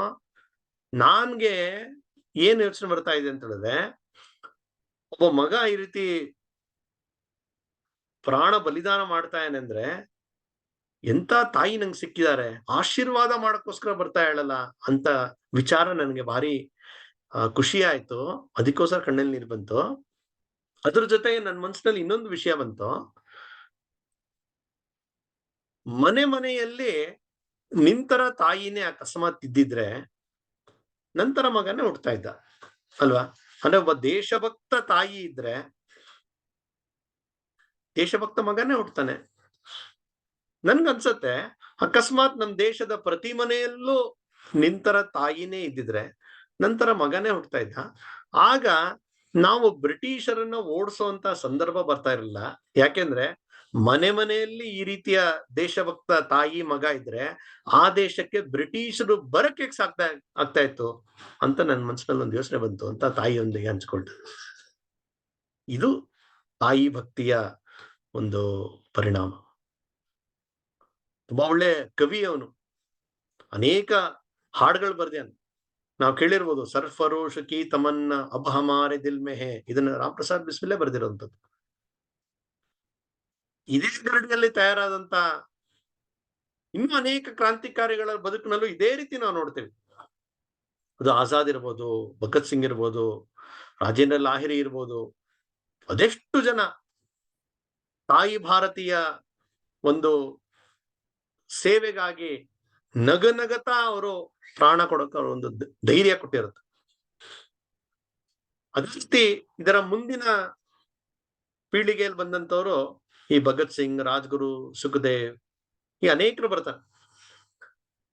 ನನ್ಗೆ ಏನ್ ಯೋಚನೆ ಬರ್ತಾ ಇದೆ ಅಂತ ಹೇಳಿದ್ರೆ, ಒಬ್ಬ ಮಗ ಈ ರೀತಿ ಪ್ರಾಣ ಬಲಿದಾನ ಮಾಡ್ತಾ ಅಂದ್ರೆ ಎಂತ ತಾಯಿ ನಂಗೆ ಸಿಕ್ಕಿದ್ದಾರೆ, ಆಶೀರ್ವಾದ ಮಾಡಕ್ಕೋಸ್ಕರ ಬರ್ತಾ ಹೇಳಲ್ಲ ಅಂತ ವಿಚಾರ ನನಗೆ ಭಾರಿ ಖುಷಿ ಆಯ್ತು. ಅದಕ್ಕೋಸ್ಕರ ಕಣ್ಣಲ್ಲಿ ನೀರು ಬಂತು. ಅದ್ರ ಜೊತೆಗೆ ನನ್ನ ಮನಸ್ಸಿನಲ್ಲಿ ಇನ್ನೊಂದು ವಿಷಯ ಬಂತು. ಮನೆಯಲ್ಲಿ ನಿಂತರ ತಾಯಿನೇ ಅಕಸ್ಮಾತ್ ಇದ್ದಿದ್ರೆ ನಂತರ ಮಗನೇ ಹುಡ್ತಾ ಇದ್ದ ಅಲ್ವಾ? ಅಂದ್ರೆ ಒಬ್ಬ ದೇಶಭಕ್ತ ತಾಯಿ ಇದ್ರೆ ದೇಶಭಕ್ತ ಮಗನೇ ಹುಡ್ತಾನೆ. ನನ್ಗನ್ಸತ್ತೆ, ಅಕಸ್ಮಾತ್ ನಮ್ ದೇಶದ ಪ್ರತಿ ಮನೆಯಲ್ಲೂ ನಿಂತರ ತಾಯಿನೇ ಇದ್ದಿದ್ರೆ ನಂತರ ಮಗನೇ ಹುಡ್ತಾ ಇದ್ದ. ಆಗ ನಾವು ಬ್ರಿಟಿಷರನ್ನ ಓಡಿಸುವಂತ ಸಂದರ್ಭ ಬರ್ತಾ ಇರಲಿಲ್ಲ. ಯಾಕೆಂದ್ರೆ ಮನೆಯಲ್ಲಿ ಈ ರೀತಿಯ ದೇಶಭಕ್ತ ತಾಯಿ ಮಗ ಇದ್ರೆ ಆ ದೇಶಕ್ಕೆ ಬ್ರಿಟಿಷರು ಬರಕ್ಕೆ ಆಗ್ತಾ ಇತ್ತು ಅಂತ ನನ್ನ ಮನಸ್ಸಿನಲ್ಲಿ ಒಂದು ಯೋಚನೆ ಬಂತು ಅಂತ ತಾಯಿಯೊಂದಿಗೆ ಹಂಚ್ಕೊಳ್ತಾರೆ. ಇದು ತಾಯಿ ಭಕ್ತಿಯ ಒಂದು ಪರಿಣಾಮ. ತುಂಬಾ ಒಳ್ಳೆ ಕವಿ ಅವನು. ಅನೇಕ ಹಾಡುಗಳು ಬರ್ದೇನು ನಾವು ಕೇಳಿರ್ಬೋದು. ಸರ್ಫರೋಶ್ ಕಿ ತಮನ್ನ ಅಬ್ ಹಮಾರೆ ದಿಲ್ ಮೇ ಹೇ, ಇದನ್ನ ರಾಮ್ ಪ್ರಸಾದ್ ಬಿಸ್ಮಿಲ್ಲೇ ಬರ್ದಿರುವಂತದ್ದು. ಇದೇ ಗರಡಿಯಲ್ಲಿ ತಯಾರಾದಂತ ಇನ್ನೂ ಅನೇಕ ಕ್ರಾಂತಿಕಾರಿಗಳ ಬದುಕಿನಲ್ಲೂ ಇದೇ ರೀತಿ ನಾವು ನೋಡ್ತೇವೆ. ಅದು ಆಜಾದ್ ಇರ್ಬೋದು, ಭಗತ್ ಸಿಂಗ್ ಇರ್ಬೋದು, ರಾಜೇಂದ್ರ ಲಾಹಿರಿ ಇರ್ಬೋದು. ಅದೆಷ್ಟು ಜನ ತಾಯಿ ಭಾರತೀಯ ಒಂದು ಸೇವೆಗಾಗಿ ನಗನಗತಾ ಅವರು ಪ್ರಾಣ ಕೊಡೋಕೆ ಅವರು ಒಂದು ಧೈರ್ಯ ಕೊಟ್ಟಿರುತ್ತೆ. ಅದೇ ರೀತಿ ಇದರ ಮುಂದಿನ ಪೀಳಿಗೆಯಲ್ಲಿ ಬಂದಂತವರು ಈ ಭಗತ್ ಸಿಂಗ್, ರಾಜ್ಗುರು, ಸುಖದೇವ್, ಈ ಅನೇಕರು ಬರ್ತಾರೆ.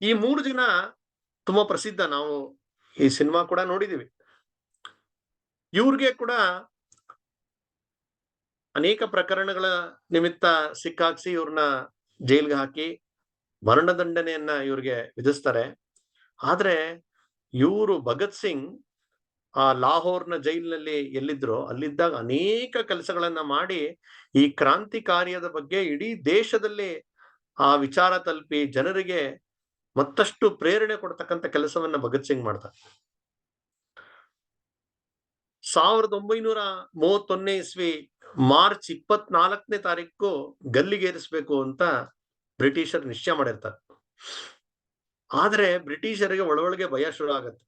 ಈ 3 ಜನ ತುಂಬಾ ಪ್ರಸಿದ್ಧ. ನಾವು ಈ ಸಿನಿಮಾ ಕೂಡ ನೋಡಿದೀವಿ. ಇವ್ರಿಗೆ ಕೂಡ ಅನೇಕ ಪ್ರಕರಣಗಳ ನಿಮಿತ್ತ ಸಿಕ್ಕಾಕ್ಸಿ ಇವ್ರನ್ನ ಜೈಲ್ಗೆ ಹಾಕಿ ಮರಣದಂಡನೆಯನ್ನ ಇವ್ರಿಗೆ ವಿಧಿಸ್ತಾರೆ. ಆದ್ರೆ ಇವರು ಭಗತ್ ಸಿಂಗ್ ಆ ಲಾಹೋರ್ನ ಜೈಲಿನಲ್ಲಿ ಎಲ್ಲಿದ್ರು ಅಲ್ಲಿದ್ದಾಗ ಅನೇಕ ಕೆಲಸಗಳನ್ನ ಮಾಡಿ ಈ ಕ್ರಾಂತಿ ಕಾರ್ಯದ ಬಗ್ಗೆ ಇಡೀ ದೇಶದಲ್ಲಿ ಆ ವಿಚಾರ ತಲುಪಿ ಜನರಿಗೆ ಮತ್ತಷ್ಟು ಪ್ರೇರಣೆ ಕೊಡ್ತಕ್ಕಂಥ ಕೆಲಸವನ್ನ ಭಗತ್ ಸಿಂಗ್ ಮಾಡ್ತಾರೆ. 1931 ಇಸ್ವಿ ಮಾರ್ಚ್ 24ನೇ ತಾರೀಕು ಗಲ್ಲಿಗೇರಿಸ್ಬೇಕು ಅಂತ ಬ್ರಿಟಿಷರ್ ನಿಶ್ಚಯ ಮಾಡಿರ್ತಾರೆ. ಆದ್ರೆ ಬ್ರಿಟಿಷರಿಗೆ ಒಳೊಳಗೆ ಭಯ ಶುರು ಆಗತ್ತೆ.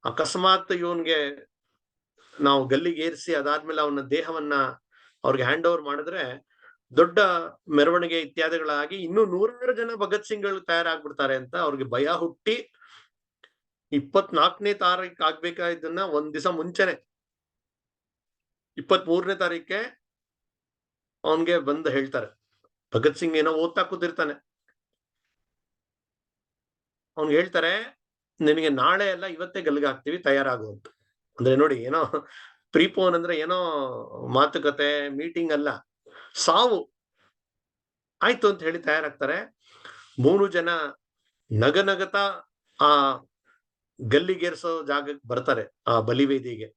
ಅಕಸ್ಮಾತ್ ಇವನ್ಗೆ ನಾವು ಗಲ್ಲಿಗೇರಿಸಿ ಅದಾದ್ಮೇಲೆ ಅವನ ದೇಹವನ್ನ ಅವ್ರಿಗೆ ಹ್ಯಾಂಡ್ ಓವರ್ ಮಾಡಿದ್ರೆ ದೊಡ್ಡ ಮೆರವಣಿಗೆ ಇತ್ಯಾದಿಗಳಾಗಿ ಇನ್ನೂ 100 ಜನ ಭಗತ್ ಸಿಂಗ್ಗಳು ತಯಾರಾಗ್ಬಿಡ್ತಾರೆ ಅಂತ ಅವ್ರಿಗೆ ಭಯ ಹುಟ್ಟಿ 24ನೇ ತಾರೀಕು ಆಗ್ಬೇಕಾದ್ದನ್ನ ಒಂದ್ ದಿವಸ ಮುಂಚೆನೆ 23ನೇ ತಾರೀಕೆ ಅವನ್ಗೆ ಬಂದು ಹೇಳ್ತಾರೆ. ಭಗತ್ ಸಿಂಗ್ ಏನೋ ಓದ್ತಾ ಕೂತಿರ್ತಾನೆ, ಅವ್ನ್ಗೆ ಹೇಳ್ತಾರೆ ನಿನಗೆ ನಾಳೆ ಎಲ್ಲ ಇವತ್ತೇ ಗಲ್ಲಿಗೆ ಹಾಕ್ತಿವಿ, ತಯಾರಾಗು ಅಂತ. ಅಂದ್ರೆ ನೋಡಿ, ಏನೋ ಪ್ರೀಪೋನ್ ಅಂದ್ರೆ ಏನೋ ಮಾತುಕತೆ ಮೀಟಿಂಗ್ ಅಲ್ಲ, ಸಾವು. ಆಯ್ತು ಅಂತ ಹೇಳಿ ತಯಾರಾಗ್ತಾರೆ. 3 ಜನ ನಗನಗತಾ ಆ ಗಲ್ಲಿಗೇರಿಸೋ ಜಾಗಕ್ಕೆ ಬರ್ತಾರೆ, ಆ ಬಲಿವೇದಿಗೆ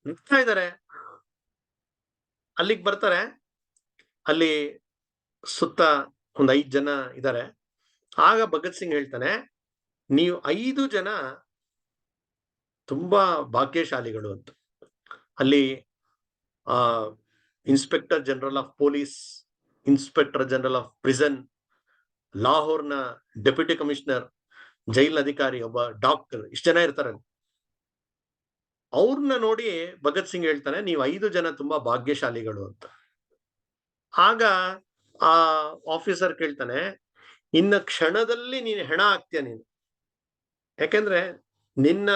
ನಿಂತಾ ಇದ್ದಾರೆ. ಅಲ್ಲಿಗೆ ಬರ್ತಾರೆ. ಅಲ್ಲಿ ಸುತ್ತ ಒಂದ್ 5 ಜನ ಇದ್ದಾರೆ. ಆಗ ಭಗತ್ ಸಿಂಗ್ ಹೇಳ್ತಾನೆ, ನೀವು 5 ಜನ ತುಂಬಾ ಭಾಗ್ಯಶಾಲಿಗಳು ಅಂತ. ಅಲ್ಲಿ ಆ inspector general of police, inspector general of prison, ಲಾಹೋರ್ನ ಡೆಪ್ಯೂಟಿ ಕಮಿಷನರ್, ಜೈಲ್ ಅಧಿಕಾರಿ, ಒಬ್ಬ ಡಾಕ್ಟರ್, ಇಷ್ಟ ಜನ ಇರ್ತಾರೆ. ಅವ್ರನ್ನ ನೋಡಿ ಭಗತ್ ಸಿಂಗ್ ಹೇಳ್ತಾನೆ, ನೀವು 5 ಜನ ತುಂಬಾ ಭಾಗ್ಯಶಾಲಿಗಳು ಅಂತ. ಆಗ ಆ ಆಫೀಸರ್ ಕೇಳ್ತಾನೆ, ಇನ್ನ ಕ್ಷಣದಲ್ಲಿ ನೀನು ಹೆಣ ಆಗ್ತೀಯ ನೀನು, ಯಾಕೆಂದ್ರೆ ನಿನ್ನ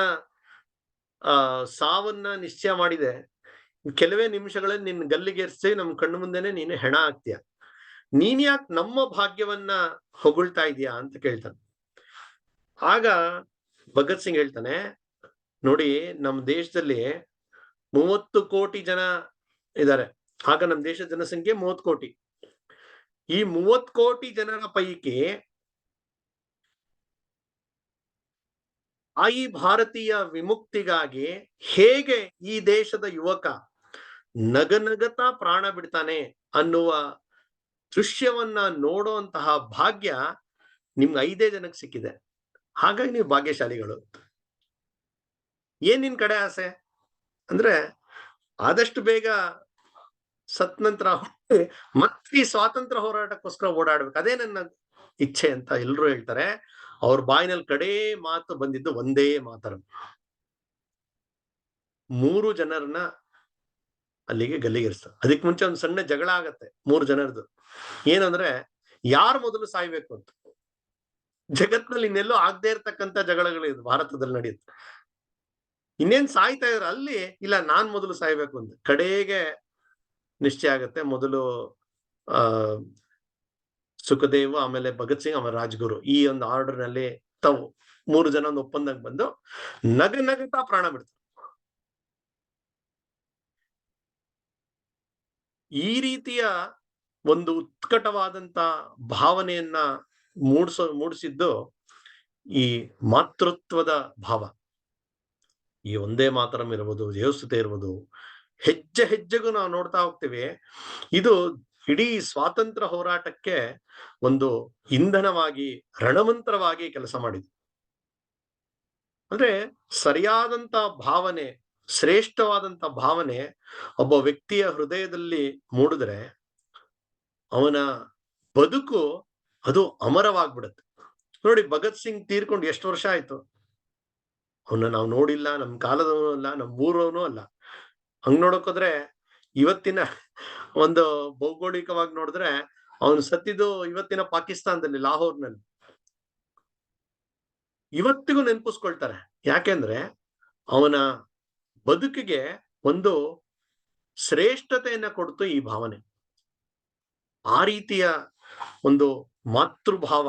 ಸಾವನ್ನ ನಿಶ್ಚಯ ಮಾಡಿದೆ, ಕೆಲವೇ ನಿಮಿಷಗಳಲ್ಲಿ ನಿನ್ನ ಗಲ್ಲಿಗೇರಿಸಿ ನಮ್ ಕಣ್ಣು ಮುಂದೆನೆ ನೀನು ಹೆಣ ಆಗ್ತೀಯ, ನೀನ್ ಯಾಕೆ ನಮ್ಮ ಭಾಗ್ಯವನ್ನ ಹೊಗಳ್ತಾ ಇದೀಯಾ ಅಂತ ಕೇಳ್ತಾನೆ. ಆಗ ಭಗತ್ ಸಿಂಗ್ ಹೇಳ್ತಾನೆ, ನೋಡಿ ನಮ್ಮ ದೇಶದಲ್ಲಿ 30 ಕೋಟಿ ಜನ ಇದ್ದಾರೆ. ಆಗ ನಮ್ಮ ದೇಶದ ಜನಸಂಖ್ಯೆ 30 ಕೋಟಿ. ಈ 30 ಕೋಟಿ ಜನರ ಪೈಕಿ ಈ ಭಾರತೀಯ ವಿಮುಕ್ತಿಗಾಗಿ ಹೇಗೆ ಈ ದೇಶದ ಯುವಕ ನಗನಗತಾ ಪ್ರಾಣ ಬಿಡ್ತಾನೆ ಅನ್ನುವ ದೃಶ್ಯವನ್ನ ನೋಡುವಂತಹ ಭಾಗ್ಯ ನಿಮ್ಗೆ 5 ಜನಕ್ಕೆ ಸಿಕ್ಕಿದೆ. ಹಾಗಾಗಿ ನೀವು ಭಾಗ್ಯಶಾಲಿಗಳು. ಏನ್ ನಿನ್ ಕಡೆ ಆಸೆ ಅಂದ್ರೆ, ಆದಷ್ಟು ಬೇಗ ಸತ್ ನಂತರ ಮತ್ತೆ ಈ ಸ್ವಾತಂತ್ರ್ಯ ಹೋರಾಟಕ್ಕೋಸ್ಕರ ಓಡಾಡ್ಬೇಕು, ಅದೇ ನನ್ನ ಇಚ್ಛೆ ಅಂತ ಎಲ್ರು ಹೇಳ್ತಾರೆ. ಅವ್ರ ಬಾಯಿನಲ್ಲಿ ಕಡೇ ಮಾತು ಬಂದಿದ್ದು ಒಂದೇ ಮಾತರಂ. 3 ಜನರನ್ನ ಅಲ್ಲಿಗೆ ಗಲ್ಲಿಗೇರಿಸ್ತಾರೆ. ಅದಕ್ಕೆ ಮುಂಚೆ ಒಂದು ಸಣ್ಣ ಜಗಳ ಆಗತ್ತೆ 3 ಜನರದು. ಏನಂದ್ರೆ, ಯಾರು ಮೊದಲು ಸಾಯ್ಬೇಕು ಅಂತ. ಜಗತ್ನಲ್ಲಿ ಇನ್ನೆಲ್ಲೋ ಆಗದೆ ಇರ್ತಕ್ಕಂಥ ಜಗಳಗಳಿದು ಭಾರತದಲ್ಲಿ ನಡೆಯುತ್ತೆ. ಇನ್ನೇನ್ ಸಾಯ್ತಾ ಇದ್ರು, ಅಲ್ಲಿ ಇಲ್ಲ ನಾನ್ ಮೊದಲು ಸಾಯ್ಬೇಕು ಅಂತ. ಕಡೆಗೆ ನಿಶ್ಚಯ ಆಗತ್ತೆ. ಮೊದಲು ಸುಖದೇವ್, ಆಮೇಲೆ ಭಗತ್ ಸಿಂಗ್, ಆಮೇಲೆ ರಾಜ್ಗುರು, ಈ ಒಂದು ಆರ್ಡರ್ ನಲ್ಲಿ ತಾವು 3 ಜನ ಒಂದು ಒಪ್ಪಂದಕ್ಕೆ ಬಂದು ನಗನಗತಾ ಪ್ರಾಣ ಬಿಡ್ತಾರೆ. ಈ ರೀತಿಯ ಒಂದು ಉತ್ಕಟವಾದಂತ ಭಾವನೆಯನ್ನ ಮೂಡಿಸಿದ್ದು ಈ ಮಾತೃತ್ವದ ಭಾವ. ಈ ಒಂದೇ ಮಾತರಂ ಇರ್ಬೋದು, ದೇವಸ್ತುತೆ ಇರ್ಬೋದು, ಹೆಜ್ಜೆ ಹೆಜ್ಜೆಗೂ ನಾವು ನೋಡ್ತಾ ಹೋಗ್ತೀವಿ. ಇದು ಇಡೀ ಸ್ವಾತಂತ್ರ್ಯ ಹೋರಾಟಕ್ಕೆ ಒಂದು ಇಂಧನವಾಗಿ, ರಣಮಂತ್ರವಾಗಿ ಕೆಲಸ ಮಾಡಿದೆ. ಅಂದ್ರೆ ಸರಿಯಾದಂತ ಭಾವನೆ, ಶ್ರೇಷ್ಠವಾದಂತ ಭಾವನೆ ಒಬ್ಬ ವ್ಯಕ್ತಿಯ ಹೃದಯದಲ್ಲಿ ಮೂಡಿದ್ರೆ ಅವನ ಬದುಕು ಅದು ಅಮರವಾಗ್ಬಿಡುತ್ತೆ. ನೋಡಿ, ಭಗತ್ ಸಿಂಗ್ ತೀರ್ಕೊಂಡು ಎಷ್ಟು ವರ್ಷ ಆಯ್ತು? ಅವನ್ನ ನಾವು ನೋಡಿಲ್ಲ, ನಮ್ ಕಾಲದವನು ಅಲ್ಲ, ನಮ್ ಊರವನು ಅಲ್ಲ. ಹಂಗ್ ನೋಡೋಕೋದ್ರೆ ಇವತ್ತಿನ ಒಂದು ಭೌಗೋಳಿಕವಾಗಿ ನೋಡಿದ್ರೆ ಅವನು ಸತ್ತಿದ್ದು ಇವತ್ತಿನ ಪಾಕಿಸ್ತಾನದಲ್ಲಿ, ಲಾಹೋರ್ನಲ್ಲಿ. ಇವತ್ತಿಗೂ ನೆನಪಿಸ್ಕೊಳ್ತಾರೆ. ಯಾಕೆಂದ್ರೆ ಅವನ ಬದುಕಿಗೆ ಒಂದು ಶ್ರೇಷ್ಠತೆಯನ್ನ ಕೊಡ್ತು ಈ ಭಾವನೆ. ಆ ರೀತಿಯ ಒಂದು ಮಾತೃಭಾವ